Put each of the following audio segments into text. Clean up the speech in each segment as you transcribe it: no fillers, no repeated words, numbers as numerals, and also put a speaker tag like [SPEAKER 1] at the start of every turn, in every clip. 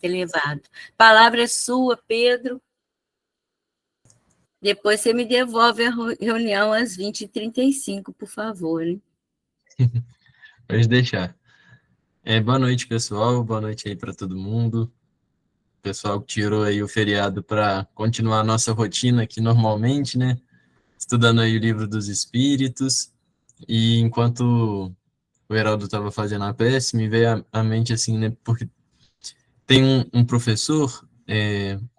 [SPEAKER 1] elevado. Palavra é sua, Pedro. Depois você me devolve a reunião às 20h35, por favor. Hein?
[SPEAKER 2] Pode deixar. Boa noite, pessoal. Boa noite aí para todo mundo. O pessoal que tirou aí o feriado para continuar a nossa rotina aqui normalmente, né? Estudando aí o Livro dos Espíritos. E enquanto o Heraldo estava fazendo a peça, me veio à mente assim, né? Porque tem um professor,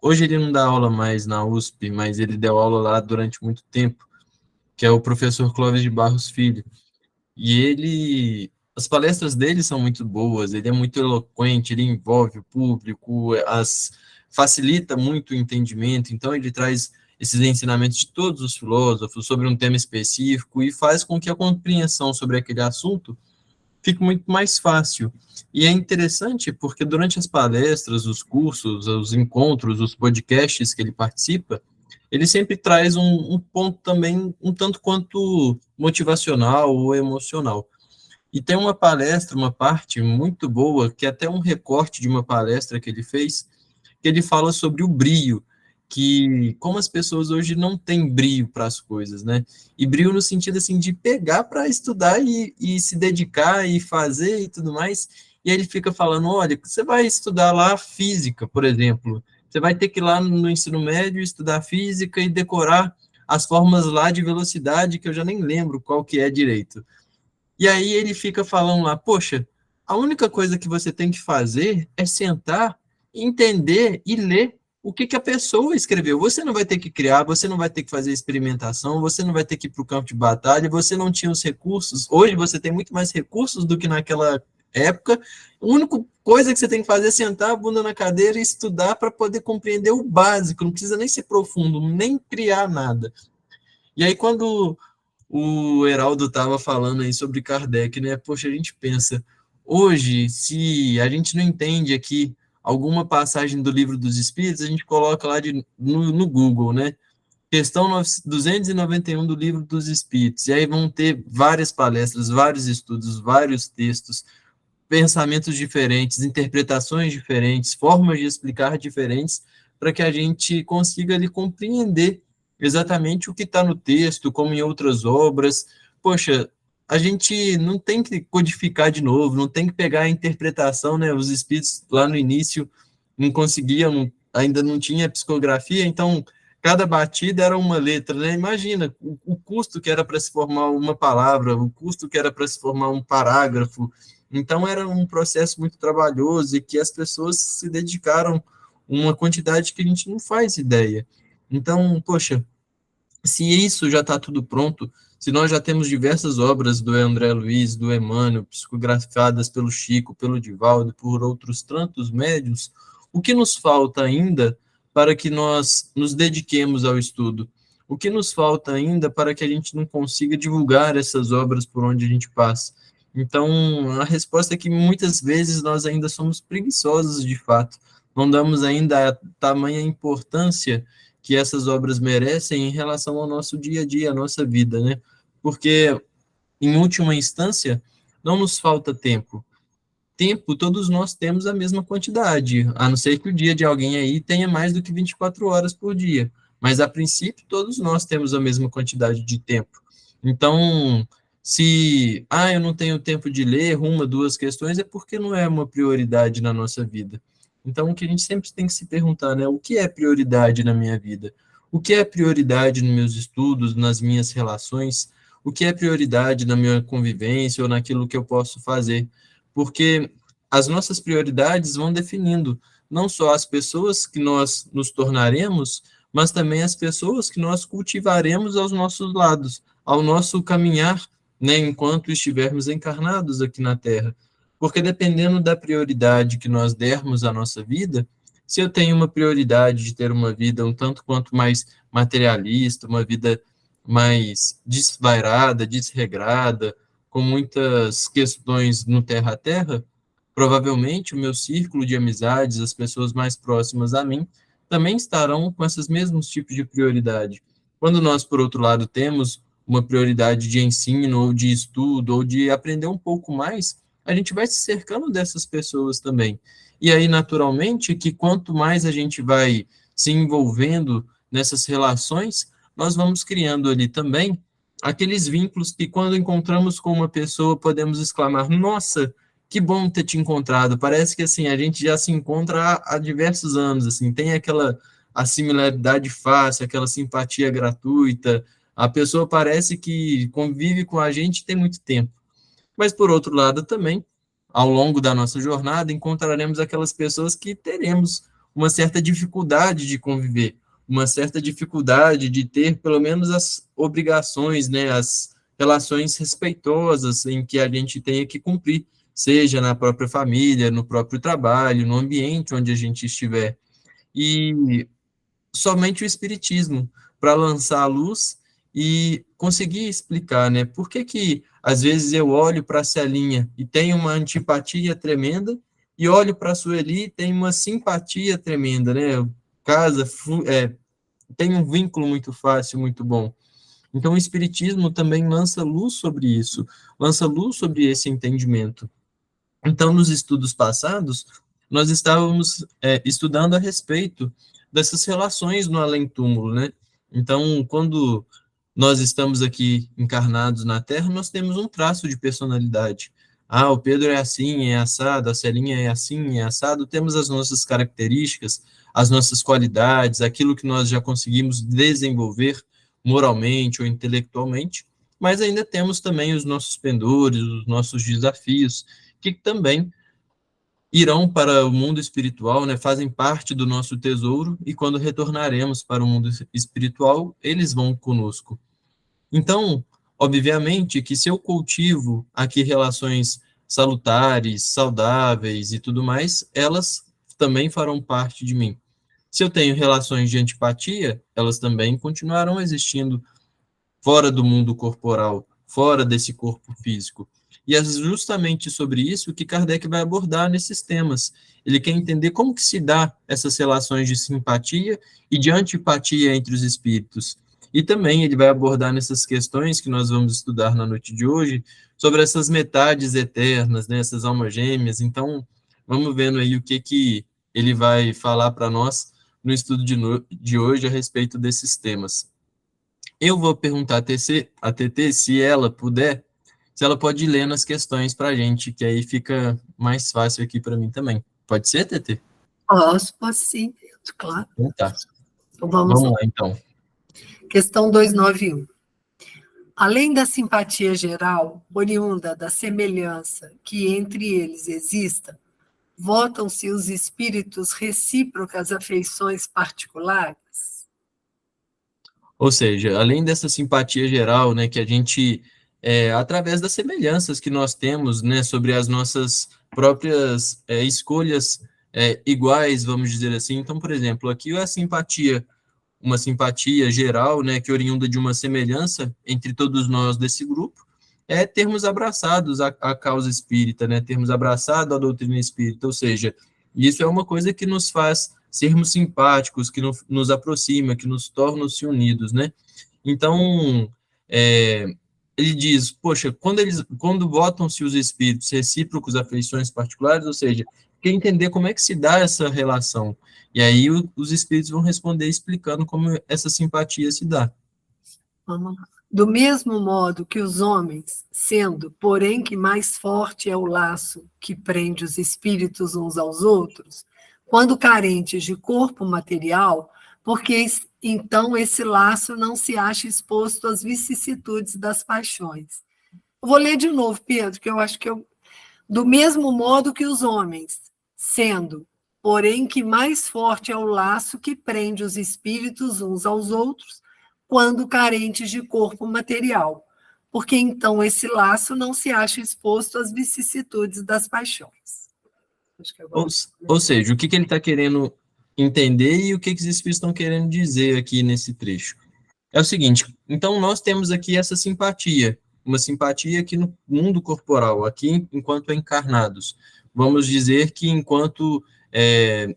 [SPEAKER 2] hoje ele não dá aula mais na USP, mas ele deu aula lá durante muito tempo, que é o professor Clóvis de Barros Filho. E as palestras dele são muito boas, ele é muito eloquente, ele envolve o público, facilita muito o entendimento, então ele traz esses ensinamentos de todos os filósofos sobre um tema específico e faz com que a compreensão sobre aquele assunto fique muito mais fácil. E é interessante porque durante as palestras, os cursos, os encontros, os podcasts que ele participa, ele sempre traz um ponto também um tanto quanto motivacional ou emocional. E tem uma palestra, uma parte muito boa, que é até um recorte de uma palestra que ele fez, que ele fala sobre o brio, que como as pessoas hoje não têm brio para as coisas, né? E brio no sentido assim de pegar para estudar e se dedicar e fazer e tudo mais. E aí ele fica falando, olha, você vai estudar lá física, por exemplo, você vai ter que ir lá no ensino médio estudar física e decorar as formas lá de velocidade, que eu já nem lembro qual que é direito. E aí ele fica falando lá, poxa, a única coisa que você tem que fazer é sentar, entender e ler o que a pessoa escreveu. Você não vai ter que criar, você não vai ter que fazer experimentação, você não vai ter que ir para o campo de batalha, você não tinha os recursos. Hoje você tem muito mais recursos do que naquela época. A única coisa que você tem que fazer é sentar a bunda na cadeira e estudar para poder compreender o básico, não precisa nem ser profundo, nem criar nada. E aí quando o Heraldo estava falando aí sobre Kardec, né? Poxa, a gente pensa, hoje, se a gente não entende aqui alguma passagem do Livro dos Espíritos, a gente coloca lá no Google, né? Questão 291 do Livro dos Espíritos. E aí vão ter várias palestras, vários estudos, vários textos, pensamentos diferentes, interpretações diferentes, formas de explicar diferentes, para que a gente consiga ali compreender exatamente o que está no texto, como em outras obras. Poxa, a gente não tem que codificar de novo, não tem que pegar a interpretação, né? Os espíritos lá no início não conseguiam, ainda não tinha psicografia, então cada batida era uma letra, né? Imagina o custo que era para se formar uma palavra, o custo que era para se formar um parágrafo. Então era um processo muito trabalhoso e que as pessoas se dedicaram uma quantidade que a gente não faz ideia. Então, poxa, se isso já está tudo pronto, se nós já temos diversas obras do André Luiz, do Emmanuel, psicografadas pelo Chico, pelo Divaldo, por outros tantos médios, o que nos falta ainda para que nós nos dediquemos ao estudo? O que nos falta ainda para que a gente não consiga divulgar essas obras por onde a gente passa? Então, a resposta é que muitas vezes nós ainda somos preguiçosos de fato, não damos ainda a tamanha importância que essas obras merecem em relação ao nosso dia a dia, à nossa vida, né? Porque, em última instância, não nos falta tempo. Tempo, todos nós temos a mesma quantidade, a não ser que o dia de alguém aí tenha mais do que 24 horas por dia. Mas, a princípio, todos nós temos a mesma quantidade de tempo. Então, se, eu não tenho tempo de ler uma, duas questões, é porque não é uma prioridade na nossa vida. Então, o que a gente sempre tem que se perguntar, né? O que é prioridade na minha vida? O que é prioridade nos meus estudos, nas minhas relações? O que é prioridade na minha convivência ou naquilo que eu posso fazer? Porque as nossas prioridades vão definindo não só as pessoas que nós nos tornaremos, mas também as pessoas que nós cultivaremos aos nossos lados, ao nosso caminhar, né, enquanto estivermos encarnados aqui na Terra. Porque dependendo da prioridade que nós dermos à nossa vida, se eu tenho uma prioridade de ter uma vida um tanto quanto mais materialista, uma vida mais desvairada, desregrada, com muitas questões no terra a terra, provavelmente o meu círculo de amizades, as pessoas mais próximas a mim, também estarão com esses mesmos tipos de prioridade. Quando nós, por outro lado, temos uma prioridade de ensino, ou de estudo, ou de aprender um pouco mais, a gente vai se cercando dessas pessoas também. E aí, naturalmente, que quanto mais a gente vai se envolvendo nessas relações, nós vamos criando ali também aqueles vínculos que, quando encontramos com uma pessoa, podemos exclamar: nossa, que bom ter te encontrado. Parece que assim a gente já se encontra há diversos anos, assim, tem aquela a similaridade fácil, aquela simpatia gratuita. A pessoa parece que convive com a gente tem muito tempo. Mas, por outro lado, também, ao longo da nossa jornada, encontraremos aquelas pessoas que teremos uma certa dificuldade de conviver, uma certa dificuldade de ter, pelo menos, as obrigações, né, as relações respeitosas em que a gente tenha que cumprir, seja na própria família, no próprio trabalho, no ambiente onde a gente estiver. E somente o Espiritismo para lançar a luz e conseguir explicar, né? Por que que às vezes eu olho para a Celinha e tenho uma antipatia tremenda e olho para a Sueli e tenho uma simpatia tremenda, né? Casa, tem um vínculo muito fácil, muito bom. Então o Espiritismo também lança luz sobre isso, lança luz sobre esse entendimento. Então, nos estudos passados, nós estávamos estudando a respeito dessas relações no além-túmulo, né? Então, quando nós estamos aqui encarnados na Terra, nós temos um traço de personalidade. Ah, o Pedro é assim, é assado, a Celinha é assim, é assado. Temos as nossas características, as nossas qualidades, aquilo que nós já conseguimos desenvolver moralmente ou intelectualmente, mas ainda temos também os nossos pendores, os nossos desafios, que também irão para o mundo espiritual, né, fazem parte do nosso tesouro, e quando retornaremos para o mundo espiritual, eles vão conosco. Então, obviamente que se eu cultivo aqui relações salutares, saudáveis e tudo mais, elas também farão parte de mim. Se eu tenho relações de antipatia, elas também continuarão existindo fora do mundo corporal, fora desse corpo físico. E é justamente sobre isso que Kardec vai abordar nesses temas. Ele quer entender como que se dá essas relações de simpatia e de antipatia entre os espíritos. E também ele vai abordar nessas questões que nós vamos estudar na noite de hoje, sobre essas metades eternas, né, essas almas gêmeas. Então, vamos vendo aí o que ele vai falar para nós no estudo de hoje a respeito desses temas. Eu vou perguntar a TT se ela puder, se ela pode ler nas questões para a gente, que aí fica mais fácil aqui para mim também. Pode ser, TT?
[SPEAKER 3] Posso sim, claro.
[SPEAKER 2] Então tá.
[SPEAKER 3] Então
[SPEAKER 2] Vamos lá, então.
[SPEAKER 3] Questão 291. Além da simpatia geral, oriunda da semelhança que entre eles exista, votam-se os espíritos recíprocas afeições particulares?
[SPEAKER 2] Ou seja, além dessa simpatia geral, né, que a gente, através das semelhanças que nós temos, né, sobre as nossas próprias escolhas iguais, vamos dizer assim. Então, por exemplo, aqui a simpatia, uma simpatia geral, né, que oriunda de uma semelhança entre todos nós desse grupo, é termos abraçados a causa espírita, né, termos abraçado a doutrina espírita, ou seja, isso é uma coisa que nos faz sermos simpáticos, que nos aproxima, que nos torna-se unidos, né? Então, ele diz, poxa, quando votam-se os espíritos recíprocos afeições particulares, ou seja, quer entender como é que se dá essa relação. E aí os espíritos vão responder explicando como essa simpatia se dá.
[SPEAKER 3] Vamos lá. Do mesmo modo que os homens, sendo, porém, que mais forte é o laço que prende os espíritos uns aos outros, quando carentes de corpo material, porque então esse laço não se acha exposto às vicissitudes das paixões. Eu vou ler de novo, Pedro, que eu acho que do mesmo modo que os homens, sendo, porém, que mais forte é o laço que prende os espíritos uns aos outros, quando carentes de corpo material, porque então esse laço não se acha exposto às vicissitudes das paixões.
[SPEAKER 2] Ou seja, o que ele está querendo entender e o que os espíritos estão querendo dizer aqui nesse trecho. É o seguinte, então nós temos aqui essa simpatia, uma simpatia aqui no mundo corporal, aqui enquanto encarnados. Vamos dizer que enquanto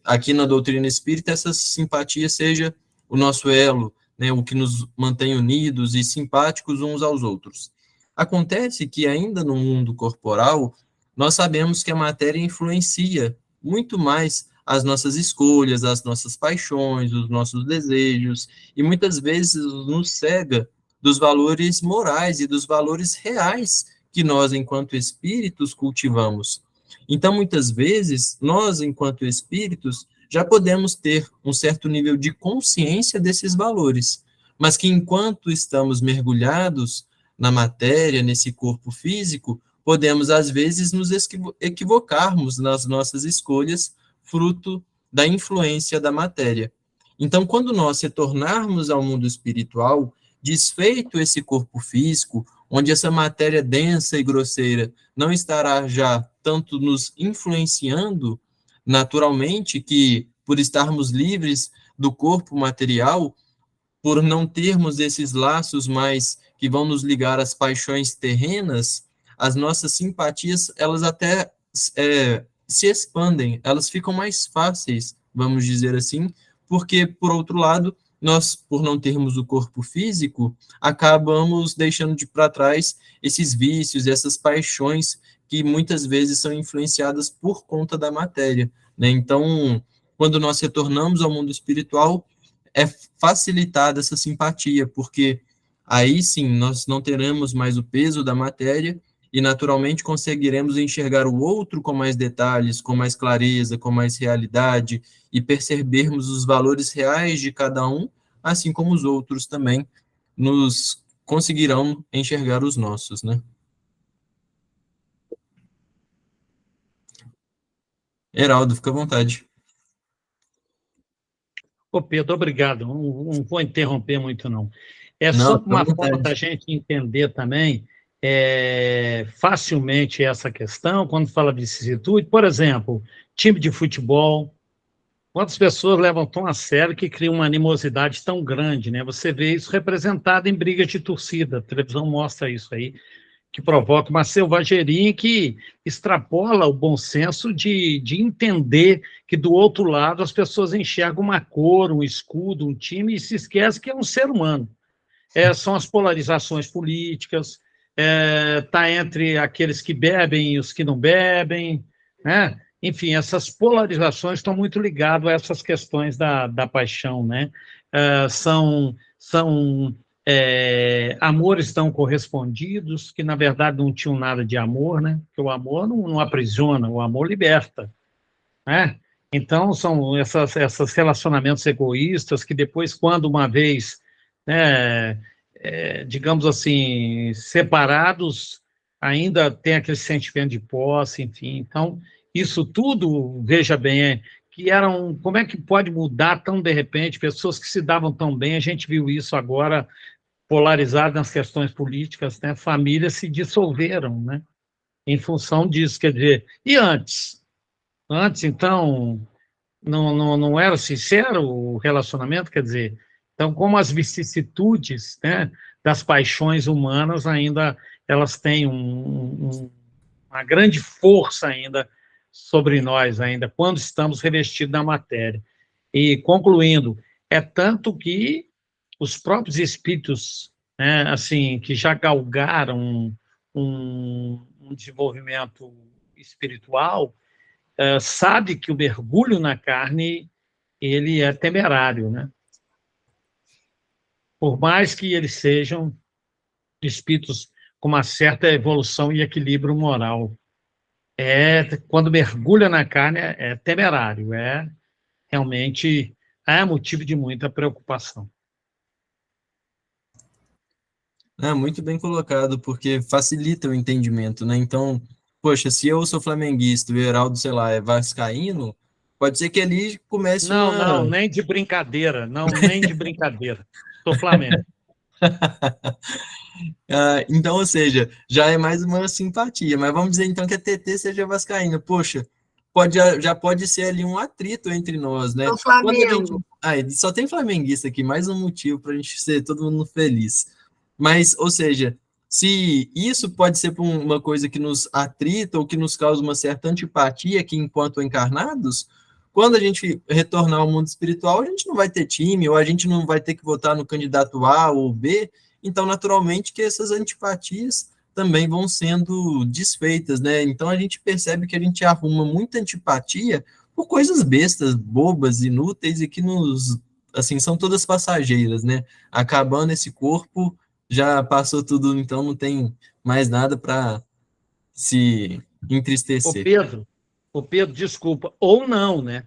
[SPEAKER 2] aqui na doutrina espírita, essa simpatia seja o nosso elo, né, o que nos mantém unidos e simpáticos uns aos outros. Acontece que ainda no mundo corporal, nós sabemos que a matéria influencia muito mais as nossas escolhas, as nossas paixões, os nossos desejos, e muitas vezes nos cega dos valores morais e dos valores reais que nós, enquanto espíritos, cultivamos. Então, muitas vezes, nós, enquanto espíritos, já podemos ter um certo nível de consciência desses valores, mas que enquanto estamos mergulhados na matéria, nesse corpo físico, podemos, às vezes, nos equivocarmos nas nossas escolhas, fruto da influência da matéria. Então, quando nós retornarmos ao mundo espiritual, desfeito esse corpo físico, onde essa matéria densa e grosseira não estará já tanto nos influenciando naturalmente, que por estarmos livres do corpo material, por não termos esses laços mais que vão nos ligar às paixões terrenas, as nossas simpatias, elas até se expandem, elas ficam mais fáceis, vamos dizer assim, porque, por outro lado, nós, por não termos o corpo físico, acabamos deixando para trás esses vícios, essas paixões que muitas vezes são influenciadas por conta da matéria, né? Então, quando nós retornamos ao mundo espiritual, é facilitada essa simpatia, porque aí sim nós não teremos mais o peso da matéria e naturalmente conseguiremos enxergar o outro com mais detalhes, com mais clareza, com mais realidade e percebermos os valores reais de cada um, assim como os outros também nos conseguirão enxergar os nossos, né? Heraldo, fica à vontade.
[SPEAKER 4] Ô, Pedro, obrigado. Não vou interromper muito, não. É
[SPEAKER 2] Não,
[SPEAKER 4] só uma
[SPEAKER 2] fica à
[SPEAKER 4] forma
[SPEAKER 2] vontade.
[SPEAKER 4] da gente entender também facilmente essa questão, quando fala de vicissitude. Por exemplo, time de futebol, quantas pessoas levam tão a sério que criam uma animosidade tão grande, né? Você vê isso representado em brigas de torcida, a televisão mostra isso aí, que provoca uma selvageria que extrapola o bom senso de entender que do outro lado as pessoas enxergam uma cor, um escudo, um time e se esquece que é um ser humano. São as polarizações políticas, tá entre aqueles que bebem e os que não bebem, né? Enfim, essas polarizações estão muito ligadas a essas questões da paixão, né? São amores tão correspondidos, que na verdade não tinham nada de amor, né? Porque o amor não aprisiona, o amor liberta, né? Então, são esses relacionamentos egoístas que depois, quando uma vez, né, digamos assim, separados, ainda tem aquele sentimento de posse, enfim. Então, isso tudo, veja bem, como é que pode mudar tão de repente, pessoas que se davam tão bem, a gente viu isso agora polarizado nas questões políticas, né? Famílias se dissolveram, né? Em função disso, quer dizer, e antes? Antes, então, não era sincero o relacionamento, quer dizer, então, como as vicissitudes, né, das paixões humanas ainda, elas têm uma grande força ainda sobre nós, ainda, quando estamos revestidos da matéria. E, concluindo, é tanto que os próprios espíritos, né, assim, que já galgaram um desenvolvimento espiritual, sabe que o mergulho na carne, ele é temerário, né? Por mais que eles sejam espíritos com uma certa evolução e equilíbrio moral. Quando mergulha na carne, é temerário, realmente motivo de muita preocupação.
[SPEAKER 2] Muito bem colocado, porque facilita o entendimento, né? Então, poxa, se eu sou flamenguista e o Heraldo, sei lá, é vascaíno, pode ser que ali comece
[SPEAKER 4] Não, nem de brincadeira, nem de brincadeira. Sou Flamengo.
[SPEAKER 2] Então, ou seja, já é mais uma simpatia, mas vamos dizer então que a TT seja vascaína. Poxa, já pode ser ali um atrito entre nós, né?
[SPEAKER 3] O Flamengo.
[SPEAKER 2] Só tem flamenguista aqui, mais um motivo para a gente ser todo mundo feliz. Mas, ou seja, se isso pode ser uma coisa que nos atrita ou que nos causa uma certa antipatia aqui enquanto encarnados, quando a gente retornar ao mundo espiritual, a gente não vai ter time, ou a gente não vai ter que votar no candidato A ou B, então, naturalmente, que essas antipatias também vão sendo desfeitas, né? Então a gente percebe que a gente arruma muita antipatia por coisas bestas, bobas, inúteis e que nos, assim, são todas passageiras, né? Acabando esse corpo, já passou tudo, então não tem mais nada para se
[SPEAKER 4] Ô
[SPEAKER 2] entristecer.
[SPEAKER 4] Pedro, ô Pedro, desculpa, ou não, né?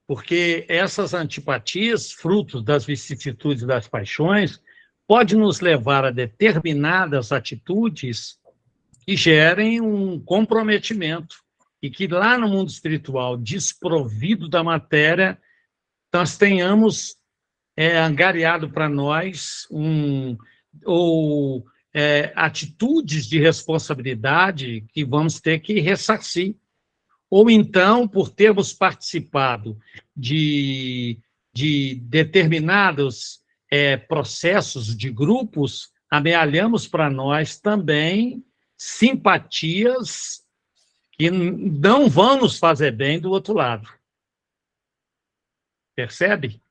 [SPEAKER 4] Porque essas antipatias, frutos das vicissitudes das paixões, pode nos levar a determinadas atitudes que gerem um comprometimento e que lá no mundo espiritual, desprovido da matéria, nós tenhamos angariado para nós atitudes de responsabilidade que vamos ter que ressarcir. Ou então, por termos participado de determinados processos de grupos, amealhamos para nós também simpatias que não vão nos fazer bem do outro lado. Percebe?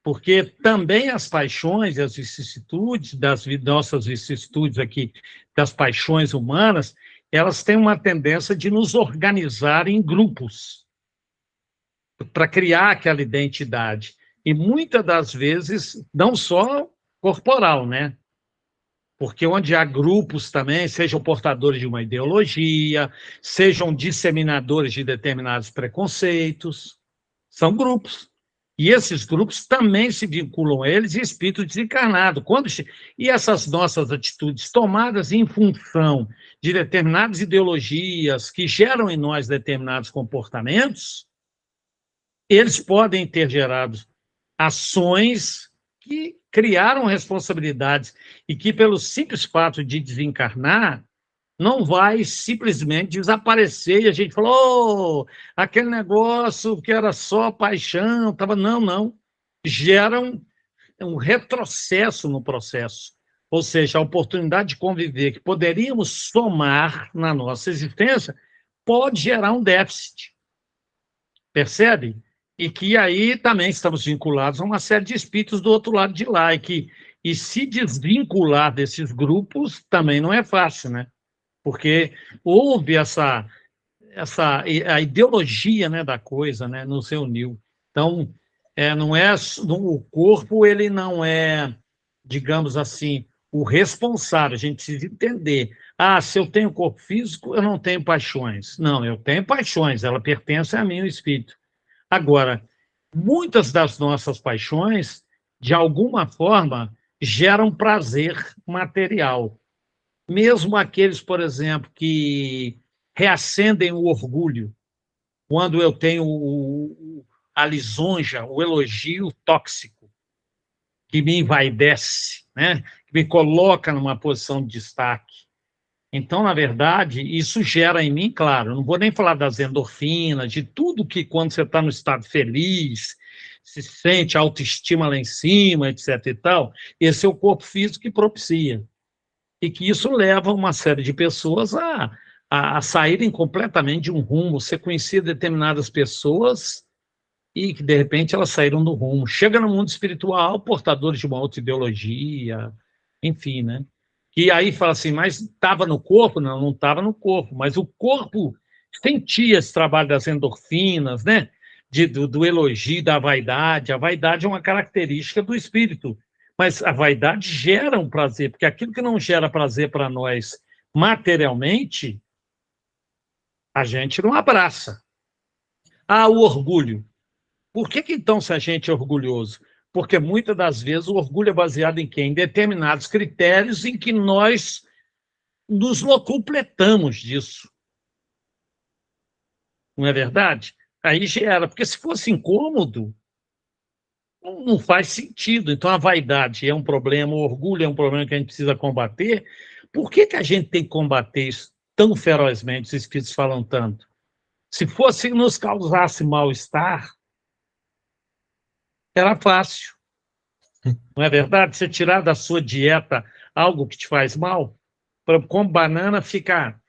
[SPEAKER 4] Porque também as paixões e as vicissitudes, das nossas vicissitudes aqui, das paixões humanas, elas têm uma tendência de nos organizar em grupos para criar aquela identidade. E muitas das vezes, não só corporal, né? Porque onde há grupos também, sejam portadores de uma ideologia, sejam disseminadores de determinados preconceitos, são grupos. E esses grupos também se vinculam a eles em espírito desencarnado. E essas nossas atitudes tomadas em função de determinadas ideologias que geram em nós determinados comportamentos, eles podem ter gerado ações que criaram responsabilidades e que, pelo simples fato de desencarnar, não vai simplesmente desaparecer e a gente falou, aquele negócio que era só paixão, tava... não. Gera um retrocesso no processo. Ou seja, a oportunidade de conviver que poderíamos somar na nossa existência pode gerar um déficit. Percebe? E que aí também estamos vinculados a uma série de espíritos do outro lado de lá, e se desvincular desses grupos também não é fácil, né? Porque houve a ideologia, né, da coisa, né, nos reuniu. Então, não é o corpo, ele não é, digamos assim, o responsável. A gente precisa entender. Se eu tenho corpo físico, eu não tenho paixões. Não, eu tenho paixões, ela pertence a mim, o espírito. Agora, muitas das nossas paixões, de alguma forma, geram prazer material. Mesmo aqueles, por exemplo, que reacendem o orgulho, quando eu tenho a lisonja, o elogio tóxico, que me envaidece, né? Que me coloca numa posição de destaque. Então, na verdade, isso gera em mim, claro, não vou nem falar das endorfinas, de tudo que quando você está no estado feliz, se sente a autoestima lá em cima, etc. e tal, esse é o corpo físico que propicia. E que isso leva uma série de pessoas a saírem completamente de um rumo. Você conhecia determinadas pessoas e que, de repente, elas saíram do rumo. Chega no mundo espiritual, portadores de uma outra ideologia, enfim, né? E aí fala assim, mas estava no corpo? Não, não estava no corpo, mas o corpo sentia esse trabalho das endorfinas, né? Do elogio, da vaidade. A vaidade é uma característica do espírito, mas a vaidade gera um prazer, porque aquilo que não gera prazer para nós materialmente, a gente não abraça. O orgulho. Por que então se a gente é orgulhoso? Porque muitas das vezes o orgulho é baseado em quê? Em determinados critérios em que nós nos locupletamos disso. Não é verdade? Aí gera, porque se fosse incômodo, não faz sentido. Então a vaidade é um problema, o orgulho é um problema que a gente precisa combater. Por que a gente tem que combater isso tão ferozmente, os espíritos falam tanto? Se fosse nos causasse mal-estar, era fácil. Não é verdade? Você tirar da sua dieta algo que te faz mal, como banana ficar,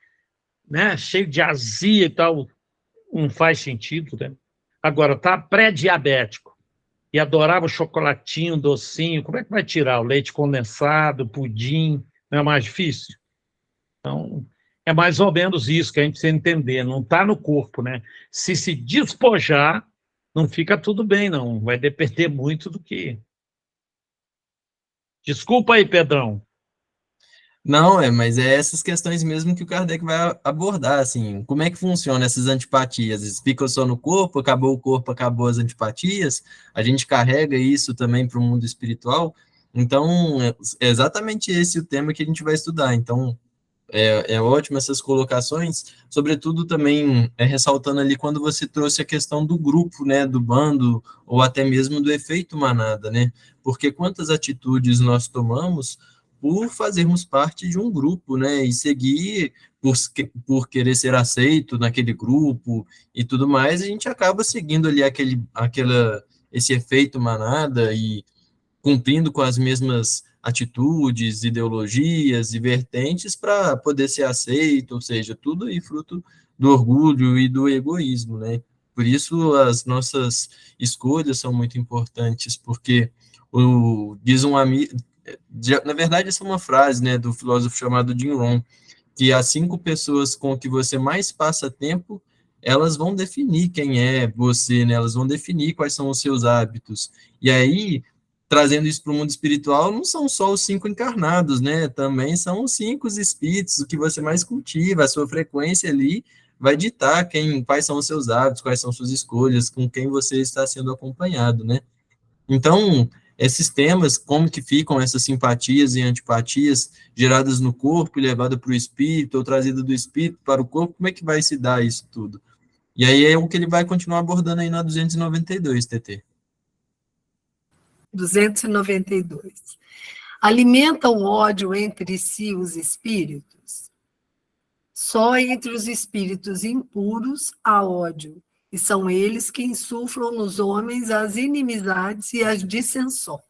[SPEAKER 4] né, cheio de azia e tal, não faz sentido, né? Agora, tá pré-diabético e adorava o chocolatinho, docinho, como é que vai tirar o leite condensado, pudim? Não é mais difícil? Então, é mais ou menos isso que a gente precisa entender, não está no corpo, né? Se despojar, não fica tudo bem, não. Vai depender muito do que... Desculpa aí, Pedrão.
[SPEAKER 2] Não, mas é essas questões mesmo que o Kardec vai abordar, assim, como é que funciona essas antipatias? Eles ficam só no corpo, acabou as antipatias, a gente carrega isso também para o mundo espiritual, então é exatamente esse o tema que a gente vai estudar, então é ótimo essas colocações, sobretudo também ressaltando ali quando você trouxe a questão do grupo, né, do bando, ou até mesmo do efeito manada, né, porque quantas atitudes nós tomamos por fazermos parte de um grupo, né, e seguir por querer ser aceito naquele grupo e tudo mais, a gente acaba seguindo ali esse efeito manada e cumprindo com as mesmas atitudes, ideologias e vertentes para poder ser aceito, ou seja, tudo aí fruto do orgulho e do egoísmo, né? Por isso as nossas escolhas são muito importantes, porque diz um amigo, na verdade essa é uma frase, né, do filósofo chamado Jim Rohn, que as 5 pessoas com que você mais passa tempo, elas vão definir quem é você, né? Elas vão definir quais são os seus hábitos. E aí, trazendo isso para o mundo espiritual, não são só os 5 encarnados, né? Também são os 5 espíritos, o que você mais cultiva, a sua frequência ali vai ditar quais são os seus hábitos, quais são suas escolhas, com quem você está sendo acompanhado, né? Então, esses temas, como que ficam essas simpatias e antipatias geradas no corpo e levadas para o espírito, ou trazidas do espírito para o corpo, como é que vai se dar isso tudo? E aí é o que ele vai continuar abordando aí na 292, TT.
[SPEAKER 3] 292. Alimentam ódio entre si os espíritos? Só entre os espíritos impuros há ódio, e são eles que insuflam nos homens as inimizades e as dissensões.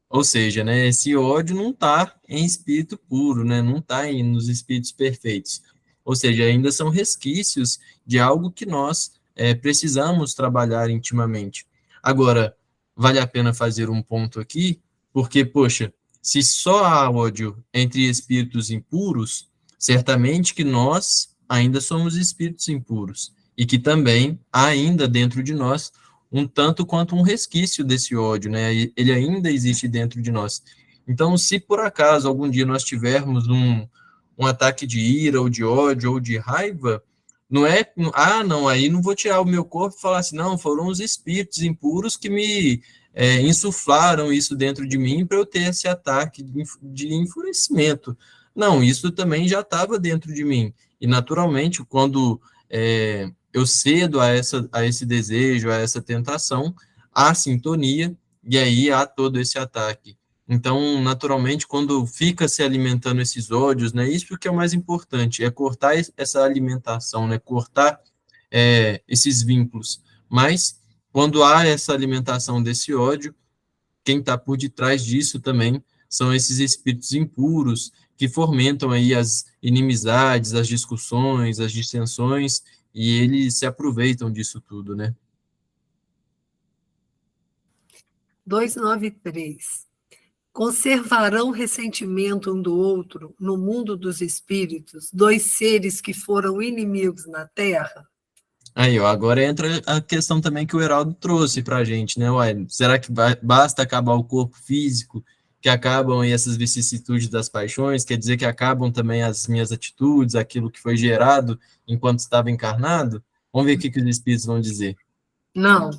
[SPEAKER 2] Ou seja, né, esse ódio não está em espírito puro, né, não está nos espíritos perfeitos. Ou seja, ainda são resquícios de algo que nós precisamos trabalhar intimamente. Agora, vale a pena fazer um ponto aqui, porque, poxa, se só há ódio entre espíritos impuros, certamente que nós ainda somos espíritos impuros, e que também há ainda dentro de nós um tanto quanto um resquício desse ódio, né? Ele ainda existe dentro de nós. Então, se por acaso algum dia nós tivermos um ataque de ira, ou de ódio, ou de raiva, não é, não, aí não vou tirar o meu corpo e falar assim, não, foram os espíritos impuros que me insuflaram isso dentro de mim para eu ter esse ataque de enfurecimento. Não, isso também já estava dentro de mim. E, naturalmente, quando eu cedo a esse desejo, a essa tentação, há sintonia, e aí há todo esse ataque. Então, naturalmente, quando fica se alimentando esses ódios, né, isso que é o mais importante, é cortar essa alimentação, né, cortar esses vínculos. Mas, quando há essa alimentação desse ódio, quem está por detrás disso também são esses espíritos impuros, que fomentam aí as inimizades, as discussões, as dissensões, e eles se aproveitam disso tudo, né?
[SPEAKER 3] 293. Conservarão ressentimento um do outro no mundo dos espíritos, dois seres que foram inimigos na Terra?
[SPEAKER 2] Aí, ó, agora entra a questão também que o Heraldo trouxe para a gente, né? Ué, será que basta acabar o corpo físico, que acabam aí essas vicissitudes das paixões, quer dizer que acabam também as minhas atitudes, aquilo que foi gerado enquanto estava encarnado? Vamos ver o que os espíritos vão dizer.
[SPEAKER 3] Não.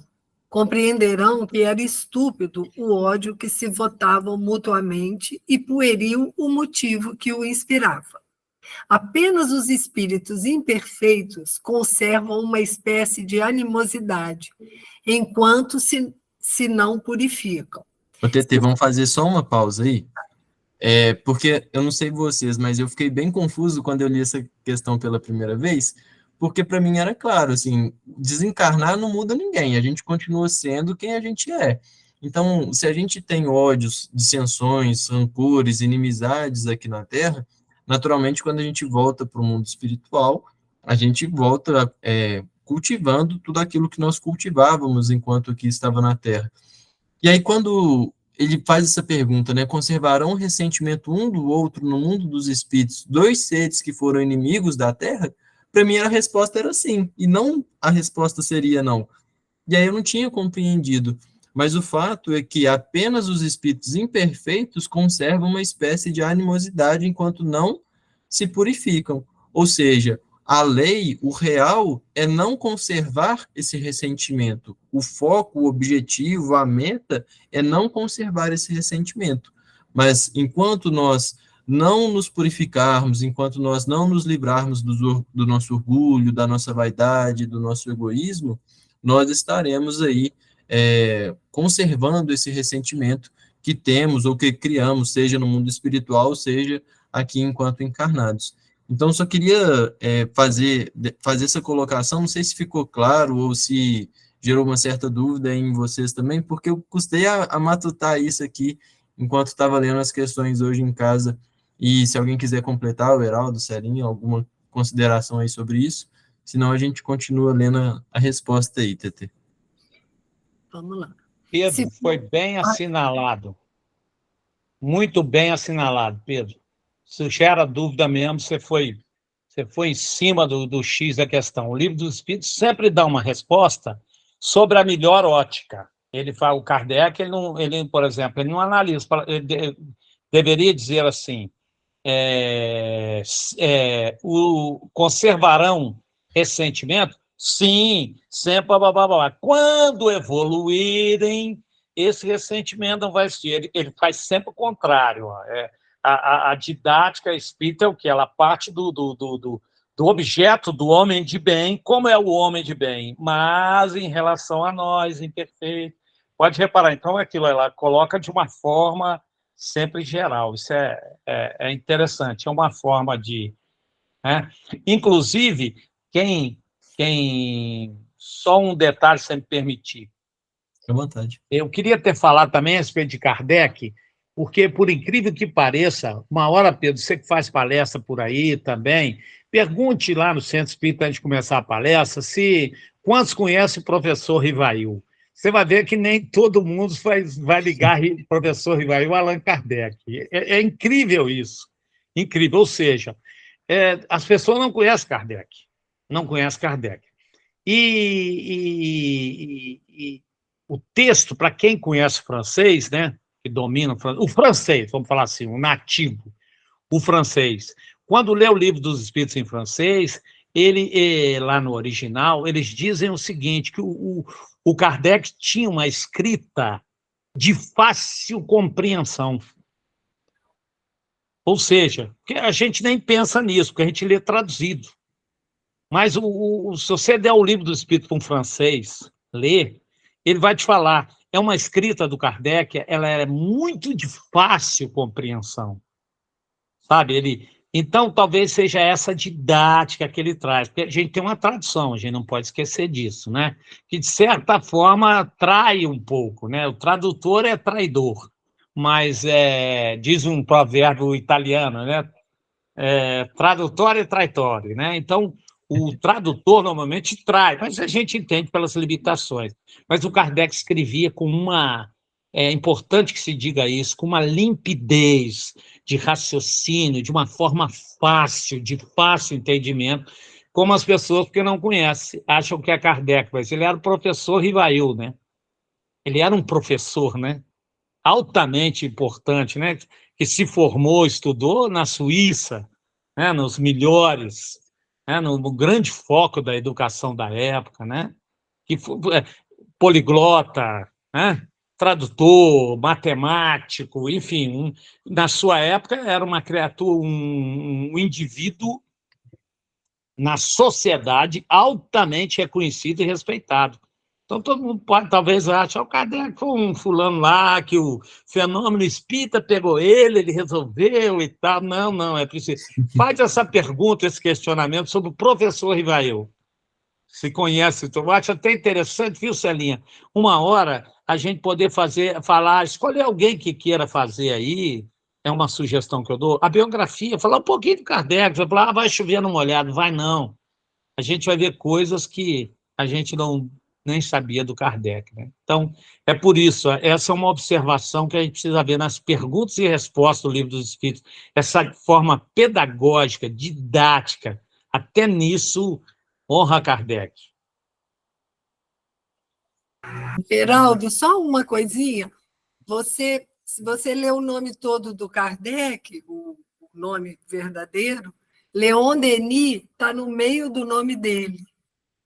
[SPEAKER 3] Compreenderão que era estúpido o ódio que se votavam mutuamente e pueril o motivo que o inspirava. Apenas os espíritos imperfeitos conservam uma espécie de animosidade, enquanto se não purificam.
[SPEAKER 2] Ô, TT, vamos fazer só uma pausa aí? Porque eu não sei vocês, mas eu fiquei bem confuso quando eu li essa questão pela primeira vez, porque para mim era claro, assim, desencarnar não muda ninguém, a gente continua sendo quem a gente é. Então, se a gente tem ódios, dissensões, rancores, inimizades aqui na Terra, naturalmente, quando a gente volta para o mundo espiritual, a gente volta cultivando tudo aquilo que nós cultivávamos enquanto aqui estava na Terra. E aí, quando ele faz essa pergunta, né? Conservarão o ressentimento um do outro no mundo dos espíritos, dois seres que foram inimigos da Terra? Para mim a resposta era sim, e não a resposta seria não. E aí eu não tinha compreendido. Mas o fato é que apenas os espíritos imperfeitos conservam uma espécie de animosidade enquanto não se purificam. Ou seja, a lei, o real, é não conservar esse ressentimento. O foco, o objetivo, a meta é não conservar esse ressentimento. Mas enquanto nós não nos purificarmos, enquanto nós não nos livrarmos do nosso orgulho, da nossa vaidade, do nosso egoísmo, nós estaremos aí conservando esse ressentimento que temos ou que criamos, seja no mundo espiritual, seja aqui enquanto encarnados. Então, só queria fazer essa colocação, não sei se ficou claro ou se gerou uma certa dúvida em vocês também, porque eu custei a matutar isso aqui enquanto estava lendo as questões hoje em casa, e se alguém quiser completar, o Heraldo, Celinho, alguma consideração aí sobre isso, senão a gente continua lendo a resposta aí, TT.
[SPEAKER 3] Vamos lá.
[SPEAKER 4] Pedro, foi bem assinalado. Muito bem assinalado, Pedro. Se gera dúvida mesmo, você foi em cima do X da questão. O Livro dos Espíritos sempre dá uma resposta sobre a melhor ótica. Ele fala, o Kardec, ele, por exemplo, ele não analisa, ele deveria dizer assim, conservarão ressentimento? Sim, sempre, blá, blá, blá. Quando evoluírem, esse ressentimento não vai existir. Ele faz sempre o contrário. A didática espírita é o que? Ela parte do objeto do homem de bem, como é o homem de bem, mas em relação a nós, imperfeito. Pode reparar, então, aquilo ela coloca de uma forma sempre geral. Isso é interessante, é uma forma de... Né? Inclusive, só um detalhe, se me permitir.
[SPEAKER 2] À vontade.
[SPEAKER 4] Eu queria ter falado também a respeito de Kardec, porque, por incrível que pareça, uma hora, Pedro, você que faz palestra por aí também, pergunte lá no Centro Espírita, antes de começar a palestra, quantos conhecem o professor Rivail. Você vai ver que nem todo mundo vai ligar o professor Rivail a Allan Kardec. É incrível isso. Incrível. Ou seja, as pessoas não conhecem Kardec. Não conhecem Kardec. E o texto, para quem conhece francês, né, que domina o francês, vamos falar assim, o nativo, o francês, quando lê o Livro dos Espíritos em francês, lá no original, eles dizem o seguinte, que o Kardec tinha uma escrita de fácil compreensão. Ou seja, que a gente nem pensa nisso, porque a gente lê traduzido. Mas se você der o Livro do Espírito para um francês ler, ele vai te falar, é uma escrita do Kardec, ela é muito de fácil compreensão. Sabe? Então, talvez seja essa didática que ele traz, porque a gente tem uma tradição, a gente não pode esquecer disso, né? Que, de certa forma, trai um pouco, né? O tradutor é traidor, mas diz um provérbio italiano, né? Tradutório e traitório, né? Então, o tradutor normalmente trai, mas a gente entende pelas limitações. Mas o Kardec escrevia com é importante que se diga isso, com uma limpidez de raciocínio, de uma forma fácil, de fácil entendimento, como as pessoas que não conhecem, acham que é Kardec, mas ele era o professor Rivail, né? Ele era um professor, né? Altamente importante, né? Que se formou, estudou na Suíça, né? Nos melhores, né? No grande foco da educação da época, né? Que foi poliglota, né? Tradutor, matemático, enfim, na sua época era uma criatura, um indivíduo na sociedade altamente reconhecido e respeitado. Então, todo mundo pode, talvez, achar o Kardec foi um fulano lá, que o fenômeno espírita pegou ele resolveu e tal. Não, é preciso. Faz essa pergunta, esse questionamento sobre o professor Rivail. Se conhece, eu acho até interessante, viu, Celinha? Uma hora a gente poder escolher alguém que queira fazer aí, é uma sugestão que eu dou, a biografia, falar um pouquinho do Kardec, vai chover numa olhada, vai não. A gente vai ver coisas que a gente não nem sabia do Kardec, né? Então, é por isso, essa é uma observação que a gente precisa ver nas perguntas e respostas do Livro dos Espíritos, essa forma pedagógica, didática, até nisso honra Kardec.
[SPEAKER 3] Geraldo, só uma coisinha. Se você lê o nome todo do Kardec, o nome verdadeiro, Leon Denis está no meio do nome dele.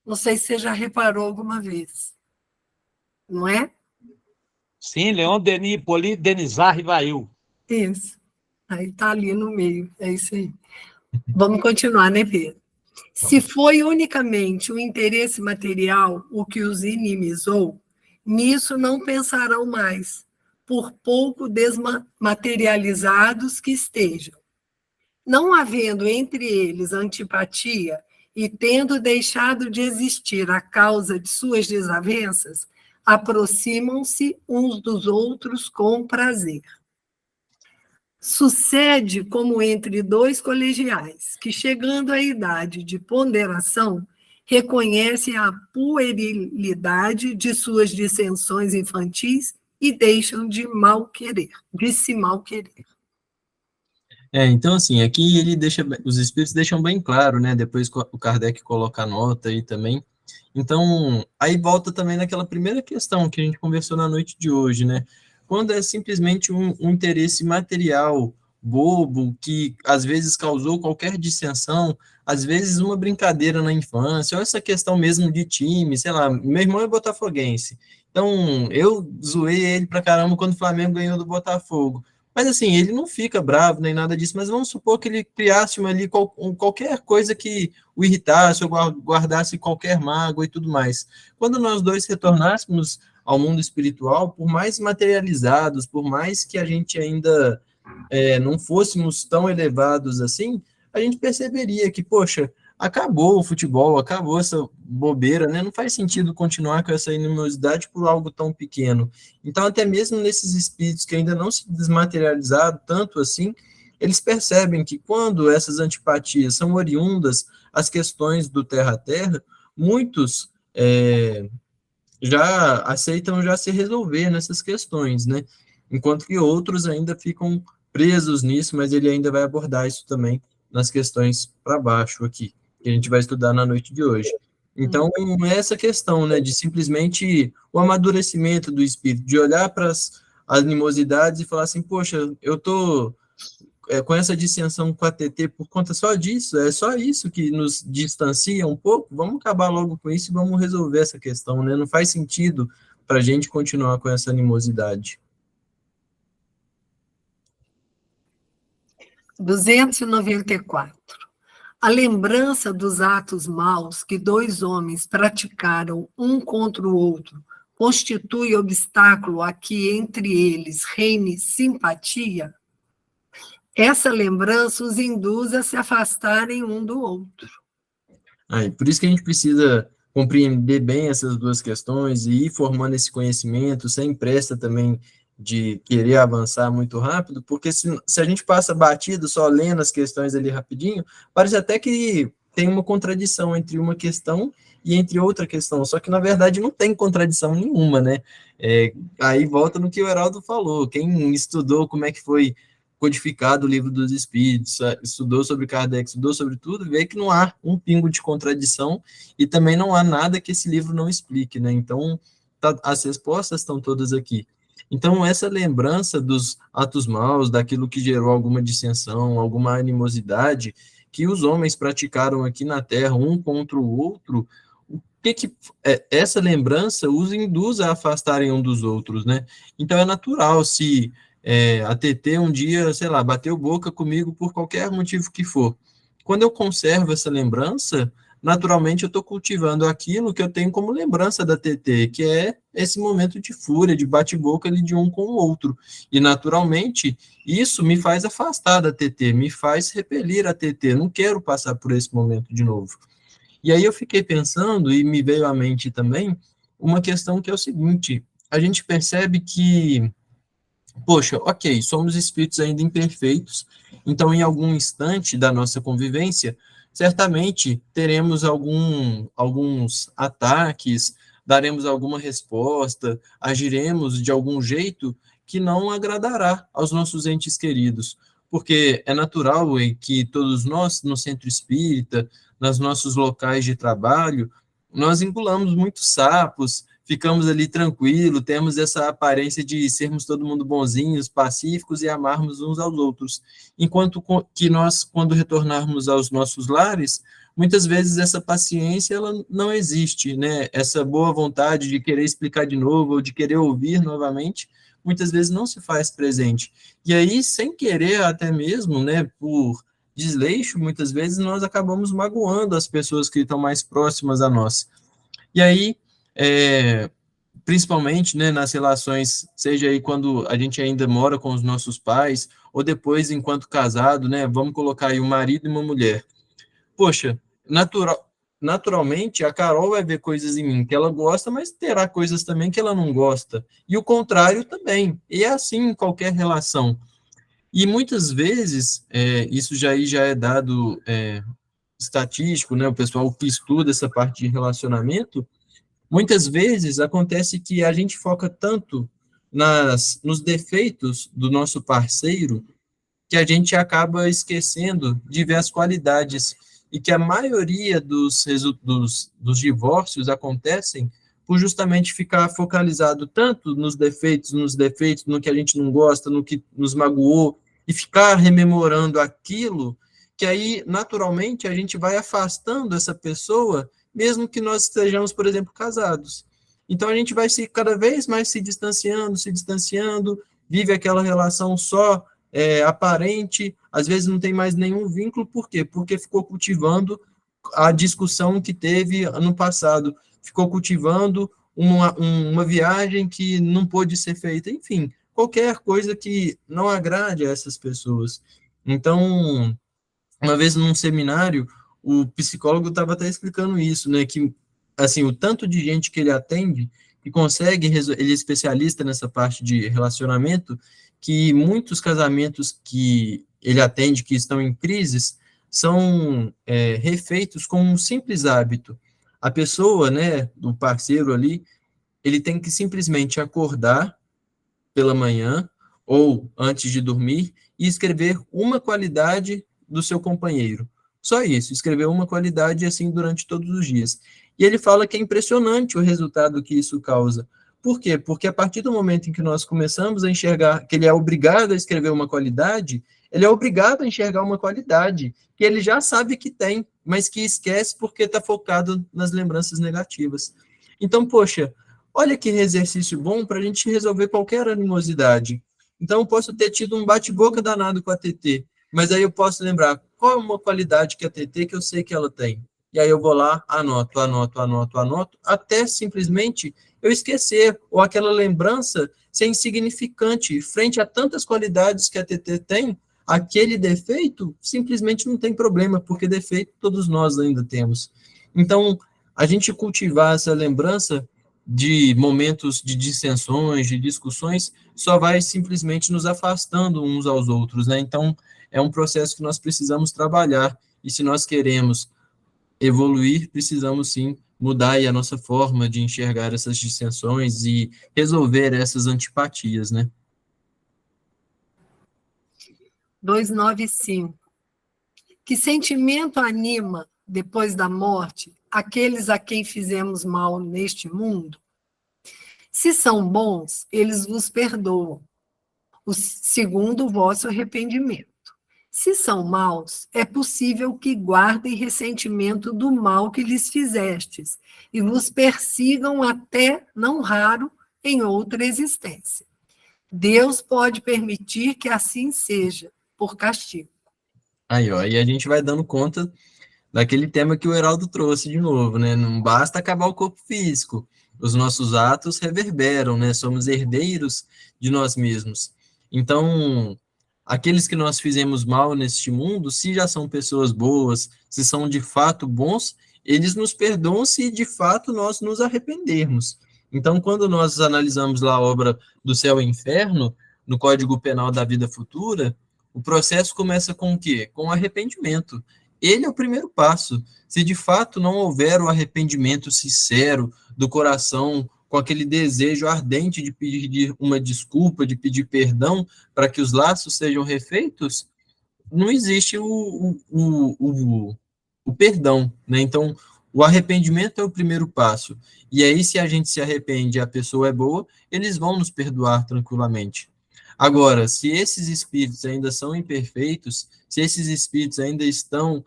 [SPEAKER 3] Não sei se você já reparou alguma vez. Não é?
[SPEAKER 4] Sim, Leon Denis, Hippolyte Denisard Rivail.
[SPEAKER 3] Isso. Aí está ali no meio. É isso aí. Vamos continuar, né, Pedro? Se foi unicamente o interesse material o que os inimizou, nisso não pensarão mais, por pouco desmaterializados que estejam. Não havendo entre eles antipatia e tendo deixado de existir a causa de suas desavenças, aproximam-se uns dos outros com prazer. Sucede como entre dois colegiais, que, chegando à idade de ponderação, reconhecem a puerilidade de suas dissensões infantis e deixam de se mal querer.
[SPEAKER 2] Então, assim, aqui os espíritos deixam bem claro, né? Depois o Kardec coloca a nota aí também. Então, aí volta também naquela primeira questão que a gente conversou na noite de hoje, né? Quando é simplesmente um interesse material bobo, que às vezes causou qualquer dissensão, às vezes uma brincadeira na infância, ou essa questão mesmo de time, sei lá, meu irmão é botafoguense, então eu zoei ele pra caramba quando o Flamengo ganhou do Botafogo. Mas assim, ele não fica bravo nem nada disso, mas vamos supor que ele criasse qualquer coisa que o irritasse ou guardasse qualquer mágoa e tudo mais. Quando nós dois retornássemos ao mundo espiritual, por mais materializados, por mais que a gente ainda não fôssemos tão elevados assim, a gente perceberia que, poxa, acabou o futebol, acabou essa bobeira, né? Não faz sentido continuar com essa animosidade por algo tão pequeno. Então, até mesmo nesses espíritos que ainda não se desmaterializaram tanto assim, eles percebem que quando essas antipatias são oriundas às questões do terra a terra, muitos já aceitam já se resolver nessas questões, né? Enquanto que outros ainda ficam presos nisso, mas ele ainda vai abordar isso também nas questões para baixo aqui, que a gente vai estudar na noite de hoje. Então, é essa questão, né, de simplesmente o amadurecimento do espírito, de olhar para as animosidades e falar assim, poxa, eu tô com essa dissensão com a TT por conta só disso, é só isso que nos distancia um pouco, vamos acabar logo com isso e vamos resolver essa questão, né? Não faz sentido para a gente continuar com essa animosidade.
[SPEAKER 3] 294. A lembrança dos atos maus que dois homens praticaram um contra o outro constitui obstáculo a que entre eles reine simpatia? Essa lembrança os induz a se afastarem um do outro.
[SPEAKER 2] E por isso que a gente precisa compreender bem essas duas questões e ir formando esse conhecimento, sem pressa também de querer avançar muito rápido, porque se a gente passa batido só lendo as questões ali rapidinho, parece até que tem uma contradição entre uma questão e entre outra questão, só que na verdade não tem contradição nenhuma, né? Aí volta no que o Heraldo falou, quem estudou como é que foi codificado o Livro dos Espíritos, estudou sobre Kardec, estudou sobre tudo, vê que não há um pingo de contradição e também não há nada que esse livro não explique, né? Então, as respostas estão todas aqui. Então, essa lembrança dos atos maus, daquilo que gerou alguma dissensão, alguma animosidade, que os homens praticaram aqui na Terra, um contra o outro, essa lembrança os induz a afastarem um dos outros, né? Então, é natural se a TT um dia, sei lá, bateu boca comigo por qualquer motivo que for. Quando eu conservo essa lembrança, naturalmente eu estou cultivando aquilo que eu tenho como lembrança da TT, que é esse momento de fúria, de bate-boca ali de um com o outro. E, naturalmente, isso me faz afastar da TT, me faz repelir a TT, não quero passar por esse momento de novo. E aí eu fiquei pensando, e me veio à mente também, uma questão que é o seguinte, a gente percebe que poxa, ok, somos espíritos ainda imperfeitos, então em algum instante da nossa convivência, certamente teremos alguns ataques, daremos alguma resposta, agiremos de algum jeito que não agradará aos nossos entes queridos, porque é natural que todos nós, no centro espírita, nos nossos locais de trabalho, nós engolamos muitos sapos, ficamos ali tranquilo, temos essa aparência de sermos todo mundo bonzinhos, pacíficos e amarmos uns aos outros. Enquanto que nós, quando retornarmos aos nossos lares, muitas vezes essa paciência ela não existe, né? Essa boa vontade de querer explicar de novo ou de querer ouvir novamente, muitas vezes não se faz presente. E aí, sem querer até mesmo, né, por desleixo, muitas vezes nós acabamos magoando as pessoas que estão mais próximas a nós. E aí, principalmente, né, nas relações, seja aí quando a gente ainda mora com os nossos pais, ou depois enquanto casado, né, vamos colocar aí um marido e uma mulher. Poxa, naturalmente a Carol vai ver coisas em mim que ela gosta, mas terá coisas também que ela não gosta, e o contrário também, e é assim em qualquer relação. E muitas vezes, isso já é dado estatístico, né, o pessoal que estuda essa parte de relacionamento, muitas vezes acontece que a gente foca tanto nos defeitos do nosso parceiro que a gente acaba esquecendo de ver as qualidades e que a maioria dos divórcios acontecem por justamente ficar focalizado tanto nos defeitos, no que a gente não gosta, no que nos magoou, e ficar rememorando aquilo, que aí, naturalmente, a gente vai afastando essa pessoa, mesmo que nós estejamos, por exemplo, casados. Então, a gente vai cada vez mais se distanciando, vive aquela relação só aparente, às vezes não tem mais nenhum vínculo, por quê? Porque ficou cultivando a discussão que teve no passado, ficou cultivando uma viagem que não pôde ser feita, enfim, qualquer coisa que não agrade a essas pessoas. Então, uma vez num seminário, o psicólogo estava até explicando isso, né, que, assim, o tanto de gente que ele atende, que consegue, ele é especialista nessa parte de relacionamento, que muitos casamentos que ele atende, que estão em crises, são refeitos com um simples hábito. A pessoa, né, o parceiro ali, ele tem que simplesmente acordar pela manhã, ou antes de dormir, e escrever uma qualidade do seu companheiro. Só isso, escrever uma qualidade assim durante todos os dias. E ele fala que é impressionante o resultado que isso causa. Por quê? Porque a partir do momento em que nós começamos a enxergar que ele é obrigado a escrever uma qualidade, ele é obrigado a enxergar uma qualidade que ele já sabe que tem, mas que esquece porque está focado nas lembranças negativas. Então, poxa, olha que exercício bom para a gente resolver qualquer animosidade. Então, eu posso ter tido um bate-boca danado com a TT, mas aí eu posso lembrar qual é uma qualidade que a TT que eu sei que ela tem. E aí eu vou lá, anoto, até simplesmente eu esquecer, ou aquela lembrança ser insignificante. Frente a tantas qualidades que a TT tem, aquele defeito simplesmente não tem problema, porque defeito todos nós ainda temos. Então, a gente cultivar essa lembrança de momentos de dissensões, de discussões, só vai simplesmente nos afastando uns aos outros, né? Então, é um processo que nós precisamos trabalhar, e se nós queremos evoluir, precisamos sim mudar aí a nossa forma de enxergar essas dissensões e resolver essas antipatias, né?
[SPEAKER 3] 295. Que sentimento anima, depois da morte, aqueles a quem fizemos mal neste mundo? Se são bons, eles vos perdoam, segundo o vosso arrependimento. Se são maus, é possível que guardem ressentimento do mal que lhes fizestes e vos persigam até, não raro, em outra existência. Deus pode permitir que assim seja, por castigo.
[SPEAKER 2] Aí, ó, e a gente vai dando conta daquele tema que o Heraldo trouxe de novo, né? Não basta acabar o corpo físico, os nossos atos reverberam, né? Somos herdeiros de nós mesmos. Então, aqueles que nós fizemos mal neste mundo, se já são pessoas boas, se são de fato bons, eles nos perdoam se de fato nós nos arrependermos. Então, quando nós analisamos lá a obra do Céu e Inferno, no Código Penal da Vida Futura, o processo começa com o quê? Com arrependimento. ele é o primeiro passo. Se de fato não houver o arrependimento sincero do coração, com aquele desejo ardente de pedir uma desculpa, de pedir perdão, para que os laços sejam refeitos, não existe o perdão, né? Então, o arrependimento é o primeiro passo. E aí, se a gente se arrepende e a pessoa é boa, eles vão nos perdoar tranquilamente. Agora, se esses espíritos ainda são imperfeitos, se esses espíritos ainda estão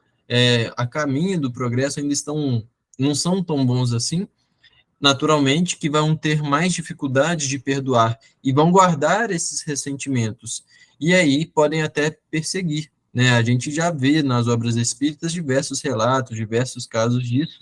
[SPEAKER 2] a caminho do progresso, não são tão bons assim, naturalmente que vão ter mais dificuldade de perdoar e vão guardar esses ressentimentos. E aí podem até perseguir, né? A gente já vê nas obras espíritas diversos relatos, diversos casos disso.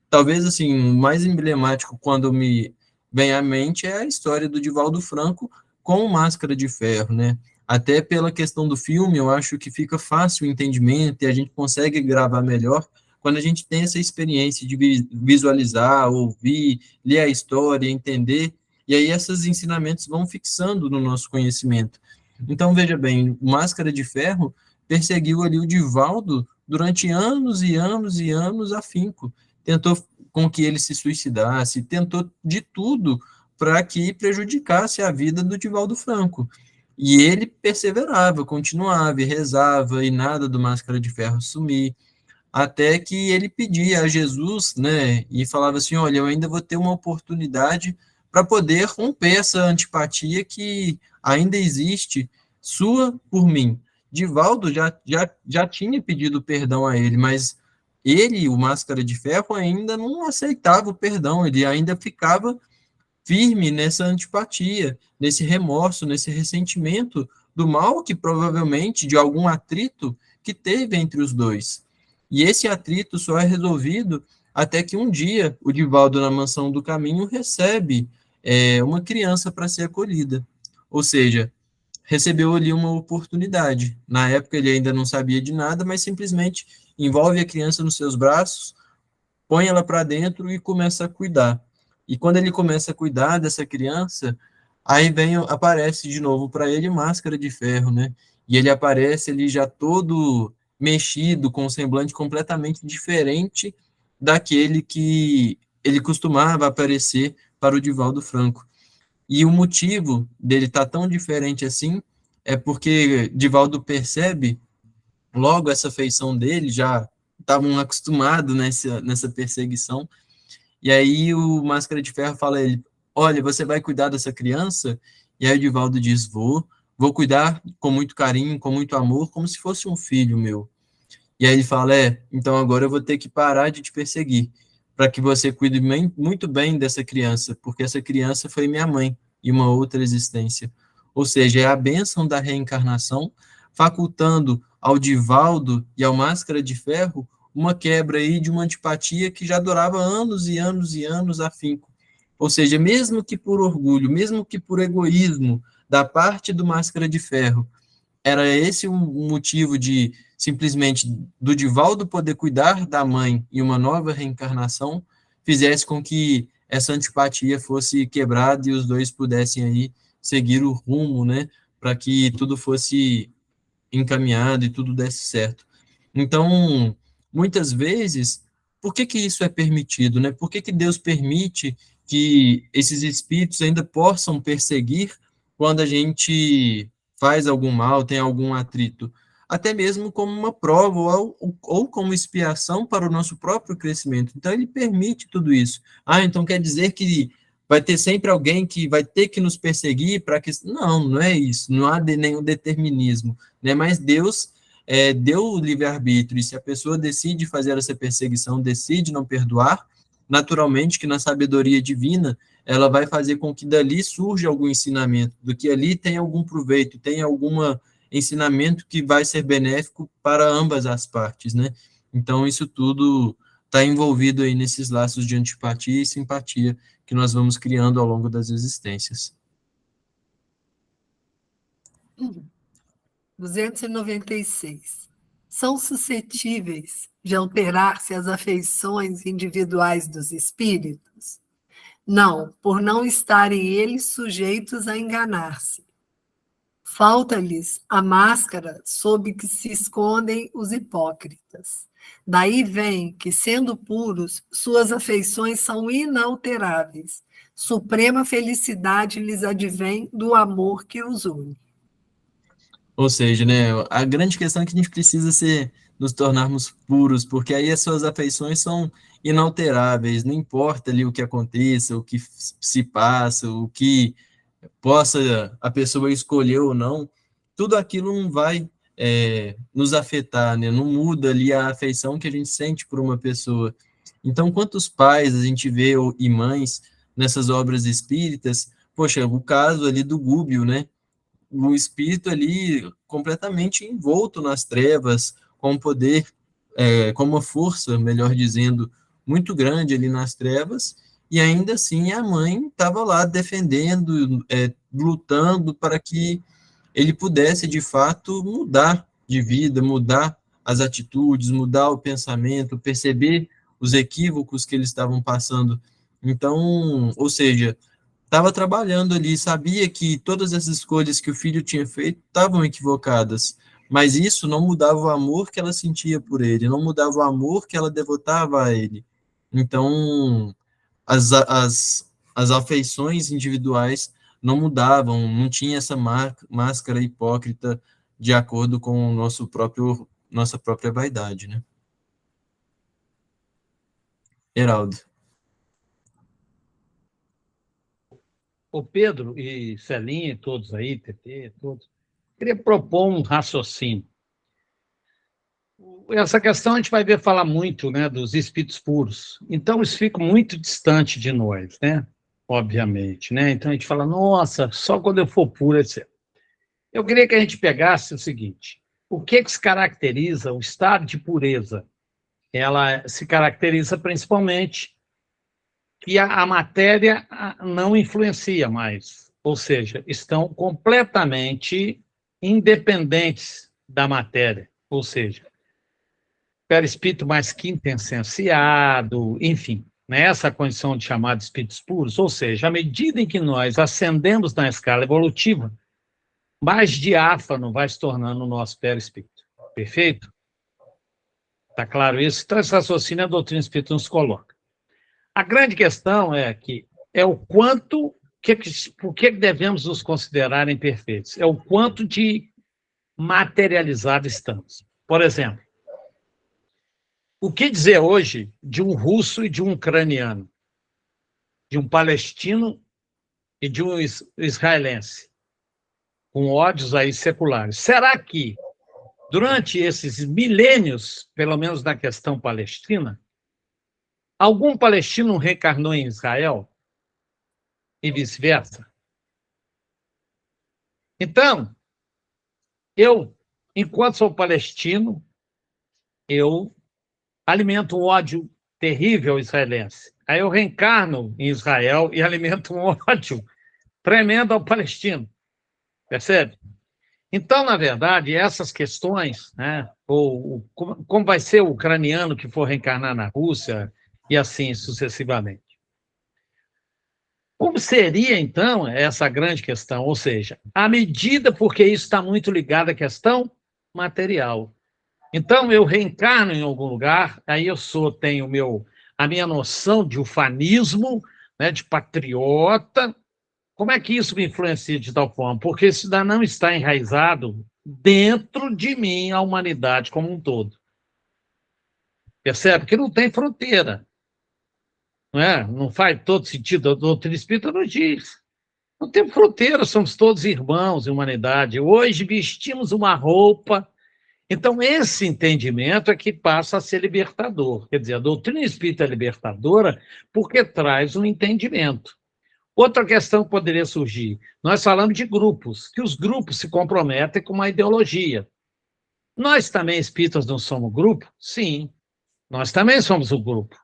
[SPEAKER 2] Talvez, assim, o mais emblemático quando me vem à mente é a história do Divaldo Franco com Máscara de Ferro, né? Até pela questão do filme, eu acho que fica fácil o entendimento e a gente consegue gravar melhor quando a gente tem essa experiência de visualizar, ouvir, ler a história, entender, e aí esses ensinamentos vão fixando no nosso conhecimento. Então, veja bem, o Máscara de Ferro perseguiu ali o Divaldo durante anos e anos e anos afinco, tentou com que ele se suicidasse, tentou de tudo para que prejudicasse a vida do Divaldo Franco. E ele perseverava, continuava e rezava, e nada do Máscara de Ferro sumir, até que ele pedia a Jesus, né, e falava assim, olha, eu ainda vou ter uma oportunidade para poder romper essa antipatia que ainda existe, sua por mim. Divaldo já tinha pedido perdão a ele, mas ele, o Máscara de Ferro, ainda não aceitava o perdão, ele ainda ficava firme nessa antipatia, nesse remorso, nesse ressentimento do mal que provavelmente, de algum atrito que teve entre os dois. E esse atrito só é resolvido até que um dia o Divaldo, na Mansão do Caminho, recebe uma criança para ser acolhida. Ou seja, recebeu ali uma oportunidade. Na época ele ainda não sabia de nada, mas simplesmente envolve a criança nos seus braços, põe ela para dentro e começa a cuidar. E quando ele começa a cuidar dessa criança, aí aparece de novo para ele Máscara de Ferro, né? E ele aparece ali já todo mexido, com um semblante completamente diferente daquele que ele costumava aparecer para o Divaldo Franco. E o motivo dele estar tão diferente assim é porque Divaldo percebe logo essa feição dele, já estavam acostumados nessa perseguição, e aí o Máscara de Ferro fala a ele, olha, você vai cuidar dessa criança? E aí o Divaldo diz, vou cuidar com muito carinho, com muito amor, como se fosse um filho meu. E aí ele fala, então agora eu vou ter que parar de te perseguir, para que você cuide muito bem dessa criança, porque essa criança foi minha mãe, em uma outra existência. Ou seja, é a bênção da reencarnação, facultando ao Divaldo e ao Máscara de Ferro uma quebra aí de uma antipatia que já durava anos e anos e anos afinco. Ou seja, mesmo que por orgulho, mesmo que por egoísmo da parte do Máscara de Ferro, era esse o motivo de simplesmente do Divaldo poder cuidar da mãe em uma nova reencarnação, fizesse com que essa antipatia fosse quebrada e os dois pudessem aí seguir o rumo, né, para que tudo fosse encaminhado e tudo desse certo. Então, muitas vezes, por que isso é permitido, né? Por que Deus permite que esses espíritos ainda possam perseguir quando a gente faz algum mal, tem algum atrito? Até mesmo como uma prova ou como expiação para o nosso próprio crescimento. Então, ele permite tudo isso. Então quer dizer que vai ter sempre alguém que vai ter que nos perseguir para que... Não é isso. Não há nenhum determinismo, né? Mas Deus deu o livre-arbítrio, e se a pessoa decide fazer essa perseguição, decide não perdoar, naturalmente que na sabedoria divina, ela vai fazer com que dali surja algum ensinamento, do que ali tem algum proveito, tem algum ensinamento que vai ser benéfico para ambas as partes, né? Então, isso tudo está envolvido aí nesses laços de antipatia e simpatia que nós vamos criando ao longo das existências.
[SPEAKER 3] 296. São suscetíveis de alterar-se as afeições individuais dos espíritos? Não, por não estarem eles sujeitos a enganar-se. Falta-lhes a máscara sob que se escondem os hipócritas. Daí vem que, sendo puros, suas afeições são inalteráveis. Suprema felicidade lhes advém do amor que os une.
[SPEAKER 2] Ou seja, né, a grande questão é que a gente precisa nos tornarmos puros, porque aí as suas afeições são inalteráveis, não importa ali o que aconteça, o que se passa, o que possa a pessoa escolher ou não, tudo aquilo não vai nos afetar, né? Não muda ali a afeição que a gente sente por uma pessoa. Então, quantos pais a gente vê e mães nessas obras espíritas, poxa, o caso ali do Gúbio, né? O espírito ali completamente envolto nas trevas, com um poder, com uma força, melhor dizendo, muito grande ali nas trevas, e ainda assim a mãe estava lá defendendo, lutando para que ele pudesse, de fato, mudar de vida, mudar as atitudes, mudar o pensamento, perceber os equívocos que eles estavam passando. Então, ou seja, estava trabalhando ali, sabia que todas as escolhas que o filho tinha feito estavam equivocadas, mas isso não mudava o amor que ela sentia por ele, não mudava o amor que ela devotava a ele. Então, as afeições individuais não mudavam, não tinha essa máscara hipócrita de acordo com o nossa própria vaidade, né? Heraldo.
[SPEAKER 4] O Pedro e Celinha, e todos aí, TT, todos, queria propor um raciocínio. Essa questão a gente vai ver falar muito, né, dos espíritos puros. Então, isso fica muito distante de nós, né? Obviamente, né? Então, a gente fala, nossa, só quando eu for puro, etc. Eu queria que a gente pegasse o seguinte, o que se caracteriza o estado de pureza? Ela se caracteriza principalmente que a matéria não influencia mais, ou seja, estão completamente independentes da matéria, ou seja, perispírito mais quintessenciado, enfim, nessa condição de chamar de espíritos puros, ou seja, à medida em que nós ascendemos na escala evolutiva, mais diáfano vai se tornando o nosso perispírito. Perfeito? Está claro isso? Então, esse raciocínio a doutrina espírita nos coloca. A grande questão é que é o quanto, por que devemos nos considerar imperfeitos? É o quanto de materializado estamos. Por exemplo, o que dizer hoje de um russo e de um ucraniano, de um palestino e de um israelense, com ódios aí seculares? Será que, durante esses milênios, pelo menos na questão palestina, algum palestino reencarnou em Israel e vice-versa? Então, eu, enquanto sou palestino, eu alimento um ódio terrível ao israelense. Aí eu reencarno em Israel e alimento um ódio tremendo ao palestino. Percebe? Então, na verdade, essas questões, né, como vai ser o ucraniano que for reencarnar na Rússia e assim sucessivamente. Como seria, então, essa grande questão? Ou seja, à medida, porque isso está muito ligado à questão material. Então, eu reencarno em algum lugar, aí eu tenho a minha noção de ufanismo, né, de patriota. Como é que isso me influencia de tal forma? Porque isso ainda não está enraizado dentro de mim, a humanidade como um todo. Percebe? Que não tem fronteira. Não é? Não faz todo sentido. A doutrina espírita nos diz. Não tem fronteira, somos todos irmãos em humanidade. Hoje vestimos uma roupa. Então, esse entendimento é que passa a ser libertador. Quer dizer, a doutrina espírita é libertadora porque traz um entendimento. Outra questão que poderia surgir, nós falamos de grupos, que os grupos se comprometem com uma ideologia. Nós também, espíritas, não somos grupo? Sim, nós também somos o grupo.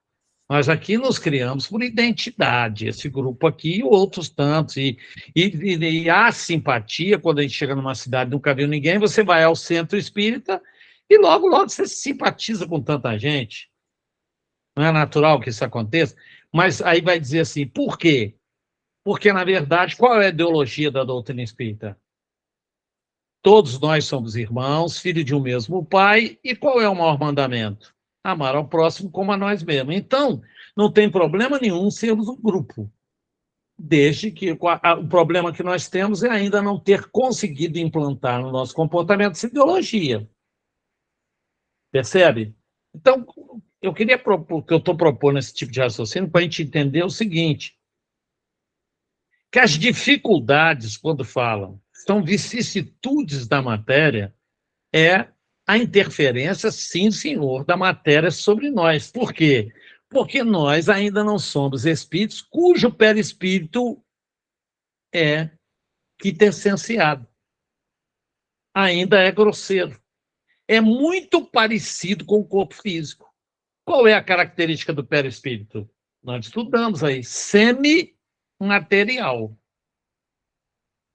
[SPEAKER 4] Nós aqui nos criamos por identidade, esse grupo aqui e outros tantos. E há simpatia, quando a gente chega numa cidade e nunca viu ninguém, você vai ao centro espírita e logo você se simpatiza com tanta gente. Não é natural que isso aconteça? Mas aí vai dizer assim, por quê? Porque, na verdade, qual é a ideologia da doutrina espírita? Todos nós somos irmãos, filhos de um mesmo pai, e qual é o maior mandamento? Amar ao próximo como a nós mesmos. Então, não tem problema nenhum sermos um grupo, desde que o problema que nós temos é ainda não ter conseguido implantar no nosso comportamento essa ideologia. Percebe? Então, eu queria propor, que eu estou propondo esse tipo de raciocínio para a gente entender o seguinte, que as dificuldades, quando falam, são vicissitudes da matéria, é a interferência, sim, senhor, da matéria sobre nós. Por quê? Porque nós ainda não somos espíritos cujo perispírito é quintessenciado. Ainda é grosseiro. É muito parecido com o corpo físico. Qual é a característica do perispírito? Nós estudamos aí, semimaterial.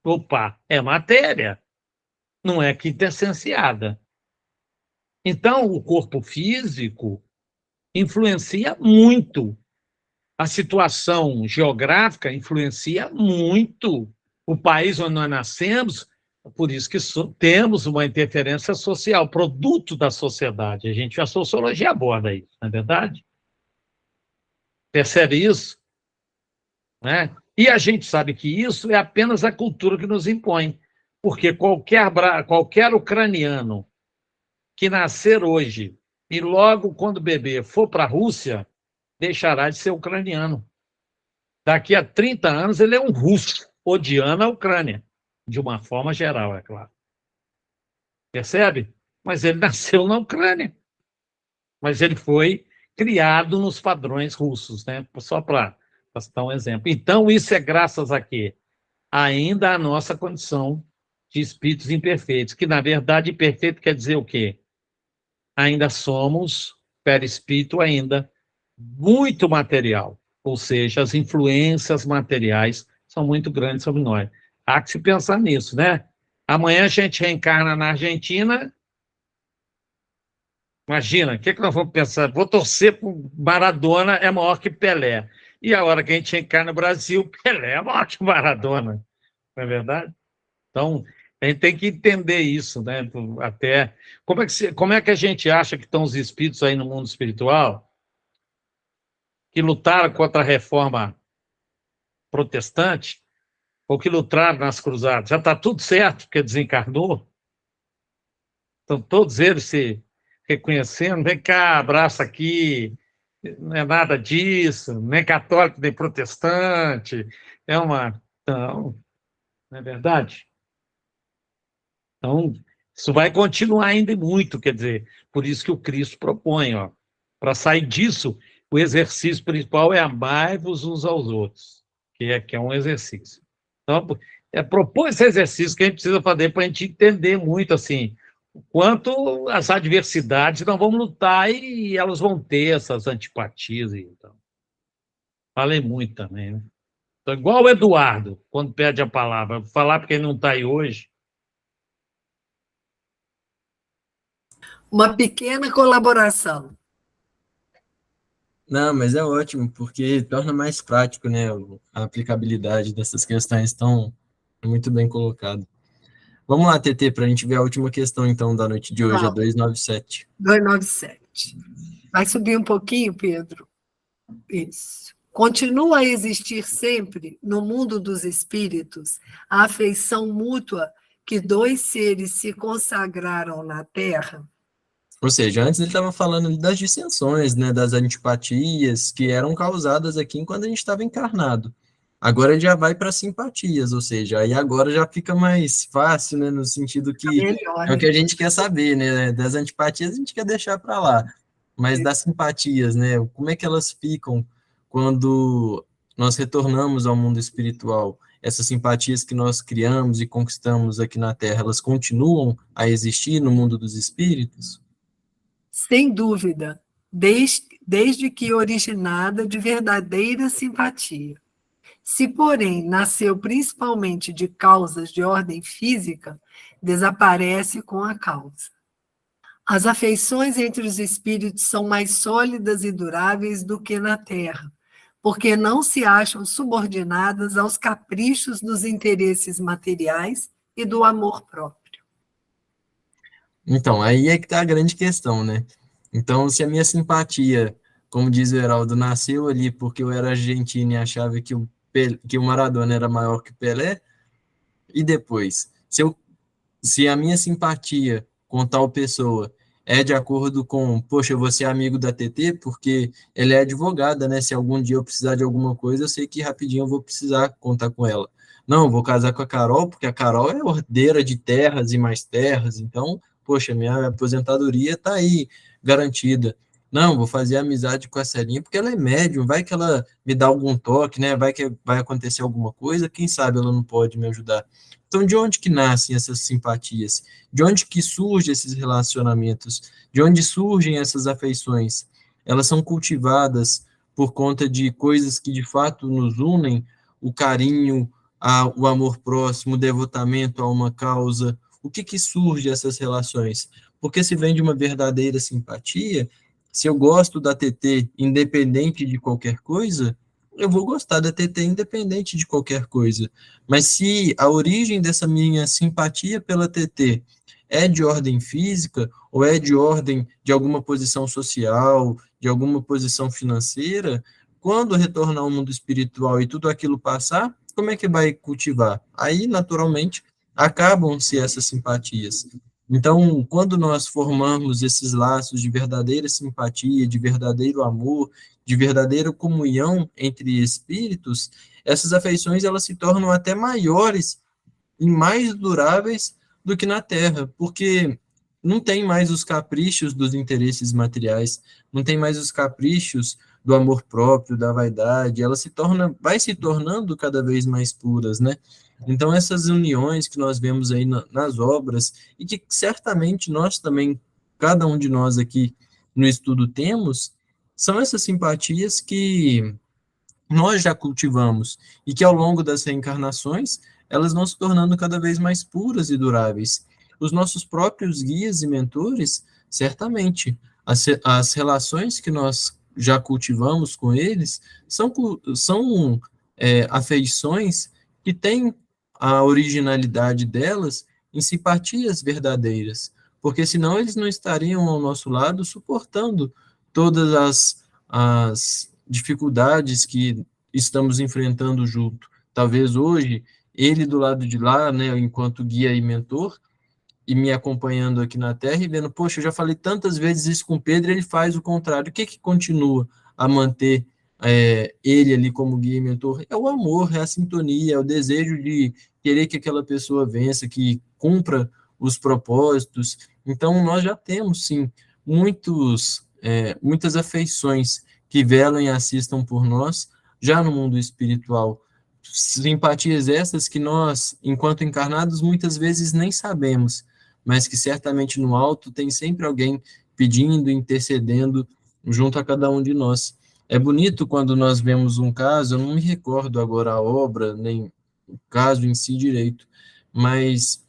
[SPEAKER 4] Opa, é matéria, não é quintessenciada. Então, o corpo físico influencia muito. A situação geográfica influencia muito. O país onde nós nascemos, por isso que temos uma interferência social, produto da sociedade. A sociologia aborda isso, não é verdade? Percebe isso? Né? E a gente sabe que isso é apenas a cultura que nos impõe, porque qualquer ucraniano que nascer hoje e logo quando bebê for para a Rússia, deixará de ser ucraniano. Daqui a 30 anos ele é um russo, odiando a Ucrânia, de uma forma geral, é claro. Percebe? Mas ele nasceu na Ucrânia. Mas ele foi criado nos padrões russos, né? Só para citar um exemplo. Então, isso é graças a quê? Ainda a nossa condição de espíritos imperfeitos, que, na verdade, imperfeito quer dizer o quê? Ainda somos, perispírito ainda, muito material, ou seja, as influências materiais são muito grandes sobre nós. Há que se pensar nisso, né? Amanhã a gente reencarna na Argentina, imagina, o que nós vamos pensar? Vou torcer para Maradona, é maior que Pelé. E a hora que a gente reencarna no Brasil, Pelé é maior que Maradona, não é verdade? Então, a gente tem que entender isso, né? Até como é que a gente acha que estão os espíritos aí no mundo espiritual que lutaram contra a reforma protestante ou que lutaram nas cruzadas? Já está tudo certo porque desencarnou? Estão todos eles se reconhecendo? Vem cá, abraça aqui, não é nada disso, nem católico nem protestante, é uma... Então, não é verdade? Então, isso vai continuar ainda e muito, quer dizer, por isso que o Cristo propõe, ó, para sair disso, o exercício principal é amai-vos uns aos outros, que é um exercício. Então, propor esse exercício que a gente precisa fazer para a gente entender muito, assim, o quanto as adversidades nós vamos lutar e elas vão ter essas antipatias. Então, falei muito também, né? Então, igual o Eduardo, quando pede a palavra, vou falar porque ele não está aí hoje.
[SPEAKER 3] Uma pequena colaboração.
[SPEAKER 2] Não, mas é ótimo, porque torna mais prático, né, a aplicabilidade dessas questões estão muito bem colocado. Vamos lá, TT, para a gente ver a última questão, então, da noite de hoje, a 297.
[SPEAKER 3] 297. Vai subir um pouquinho, Pedro? Isso. Continua a existir sempre, no mundo dos espíritos, a afeição mútua que dois seres se consagraram na Terra?
[SPEAKER 2] Ou seja, antes ele estava falando das dissensões, né, das antipatias que eram causadas aqui enquanto a gente estava encarnado. Agora ele já vai para simpatias, ou seja, aí agora já fica mais fácil, né, no sentido que
[SPEAKER 3] Melhor,
[SPEAKER 2] é o que a gente quer saber, né? Das antipatias a gente quer deixar para lá, mas das simpatias, né? Como é que elas ficam quando nós retornamos ao mundo espiritual? Essas simpatias que nós criamos e conquistamos aqui na Terra, elas continuam a existir no mundo dos espíritos?
[SPEAKER 3] Sem dúvida, desde que originada de verdadeira simpatia. Se, porém, nasceu principalmente de causas de ordem física, desaparece com a causa. As afeições entre os espíritos são mais sólidas e duráveis do que na Terra, porque não se acham subordinadas aos caprichos dos interesses materiais e do amor próprio.
[SPEAKER 2] Então, aí é que está a grande questão, né? Então, se a minha simpatia, como diz o Heraldo, nasceu ali porque eu era argentino e achava que que o Maradona era maior que o Pelé, e depois, se a minha simpatia com tal pessoa é de acordo com, poxa, eu vou ser amigo da TT porque ela é advogada, né? Se algum dia eu precisar de alguma coisa, eu sei que rapidinho eu vou precisar contar com ela. Não, eu vou casar com a Carol, porque a Carol é herdeira de terras e mais terras, então, poxa, minha aposentadoria está aí garantida. Não, vou fazer amizade com a Celinha porque ela é médium, vai que ela me dá algum toque, né? Vai que vai acontecer alguma coisa, quem sabe ela não pode me ajudar. Então, de onde que nascem essas simpatias? De onde que surgem esses relacionamentos? De onde surgem essas afeições? Elas são cultivadas por conta de coisas que de fato nos unem, o carinho, o amor próximo, o devotamento a uma causa. O que que surge essas relações? Porque se vem de uma verdadeira simpatia, se eu gosto da TT independente de qualquer coisa, eu vou gostar da TT independente de qualquer coisa. Mas se a origem dessa minha simpatia pela TT é de ordem física, ou é de ordem de alguma posição social, de alguma posição financeira, quando retornar ao mundo espiritual e tudo aquilo passar, como é que vai cultivar? Aí, naturalmente, acabam-se essas simpatias. Então, quando nós formamos esses laços de verdadeira simpatia, de verdadeiro amor, de verdadeira comunhão entre espíritos, essas afeições elas se tornam até maiores e mais duráveis do que na Terra, porque não tem mais os caprichos dos interesses materiais, não tem mais os caprichos do amor próprio, da vaidade, ela vai se tornando cada vez mais puras, né? Então essas uniões que nós vemos aí nas obras e que certamente nós também, cada um de nós aqui no estudo temos, são essas simpatias que nós já cultivamos e que ao longo das reencarnações elas vão se tornando cada vez mais puras e duráveis. Os nossos próprios guias e mentores, certamente, as relações que nós já cultivamos com eles são afeições que têm a originalidade delas em simpatias verdadeiras, porque senão eles não estariam ao nosso lado suportando todas as dificuldades que estamos enfrentando junto. Talvez hoje, ele do lado de lá, né, enquanto guia e mentor, e me acompanhando aqui na Terra e vendo, poxa, eu já falei tantas vezes isso com o Pedro, ele faz o contrário. O que que continua a manter ele ali como guia e mentor? É o amor, é a sintonia, é o desejo de querer que aquela pessoa vença, que cumpra os propósitos. Então, nós já temos, sim, muitas afeições que velam e assistam por nós, já no mundo espiritual. Simpatias essas que nós, enquanto encarnados, muitas vezes nem sabemos, mas que certamente no alto tem sempre alguém pedindo, intercedendo junto a cada um de nós. É bonito quando nós vemos um caso, eu não me recordo agora a obra, nem o caso em si direito, mas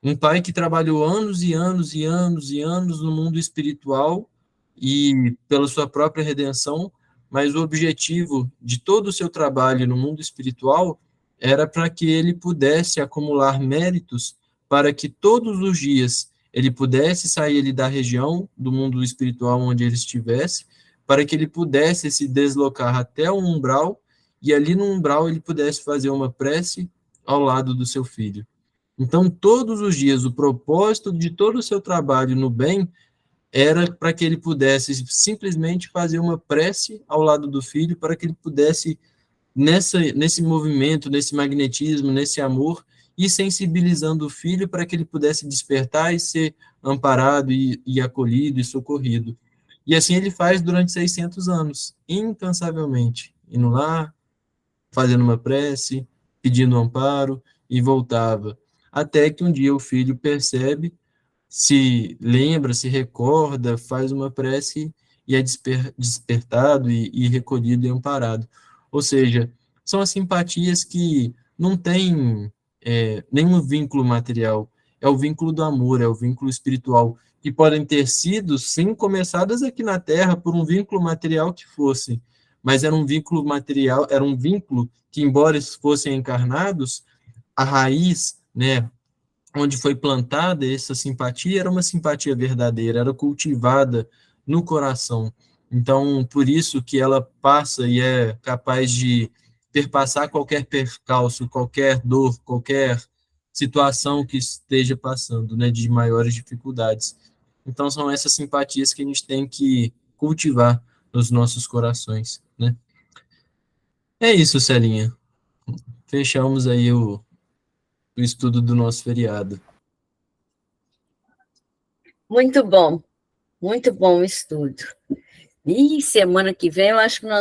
[SPEAKER 2] um pai que trabalhou anos e anos e anos e anos no mundo espiritual e pela sua própria redenção, mas o objetivo de todo o seu trabalho no mundo espiritual era para que ele pudesse acumular méritos para que todos os dias ele pudesse sair ali da região do mundo espiritual onde ele estivesse, para que ele pudesse se deslocar até o umbral e ali no umbral ele pudesse fazer uma prece ao lado do seu filho. Então, todos os dias, o propósito de todo o seu trabalho no bem era para que ele pudesse simplesmente fazer uma prece ao lado do filho, para que ele pudesse, nesse movimento, nesse magnetismo, nesse amor, ir sensibilizando o filho para que ele pudesse despertar e ser amparado e acolhido e socorrido. E assim ele faz durante 600 anos, incansavelmente, indo lá, fazendo uma prece, pedindo amparo, e voltava. Até que um dia o filho percebe, se lembra, se recorda, faz uma prece e é despertado e recolhido e amparado. Ou seja, são as simpatias que não têm nenhum vínculo material, é o vínculo do amor, é o vínculo espiritual, que podem ter sido, sim, começadas aqui na Terra por um vínculo material que fosse, mas era um vínculo material, era um vínculo que, embora fossem encarnados, a raiz, né, onde foi plantada essa simpatia, era uma simpatia verdadeira, era cultivada no coração. Então, por isso que ela passa e é capaz de perpassar qualquer percalço, qualquer dor, qualquer situação que esteja passando, né, de maiores dificuldades. Então, são essas simpatias que a gente tem que cultivar nos nossos corações, né? É isso, Celinha. Fechamos aí o estudo do nosso feriado.
[SPEAKER 1] Muito bom o estudo. E semana que vem eu acho que nós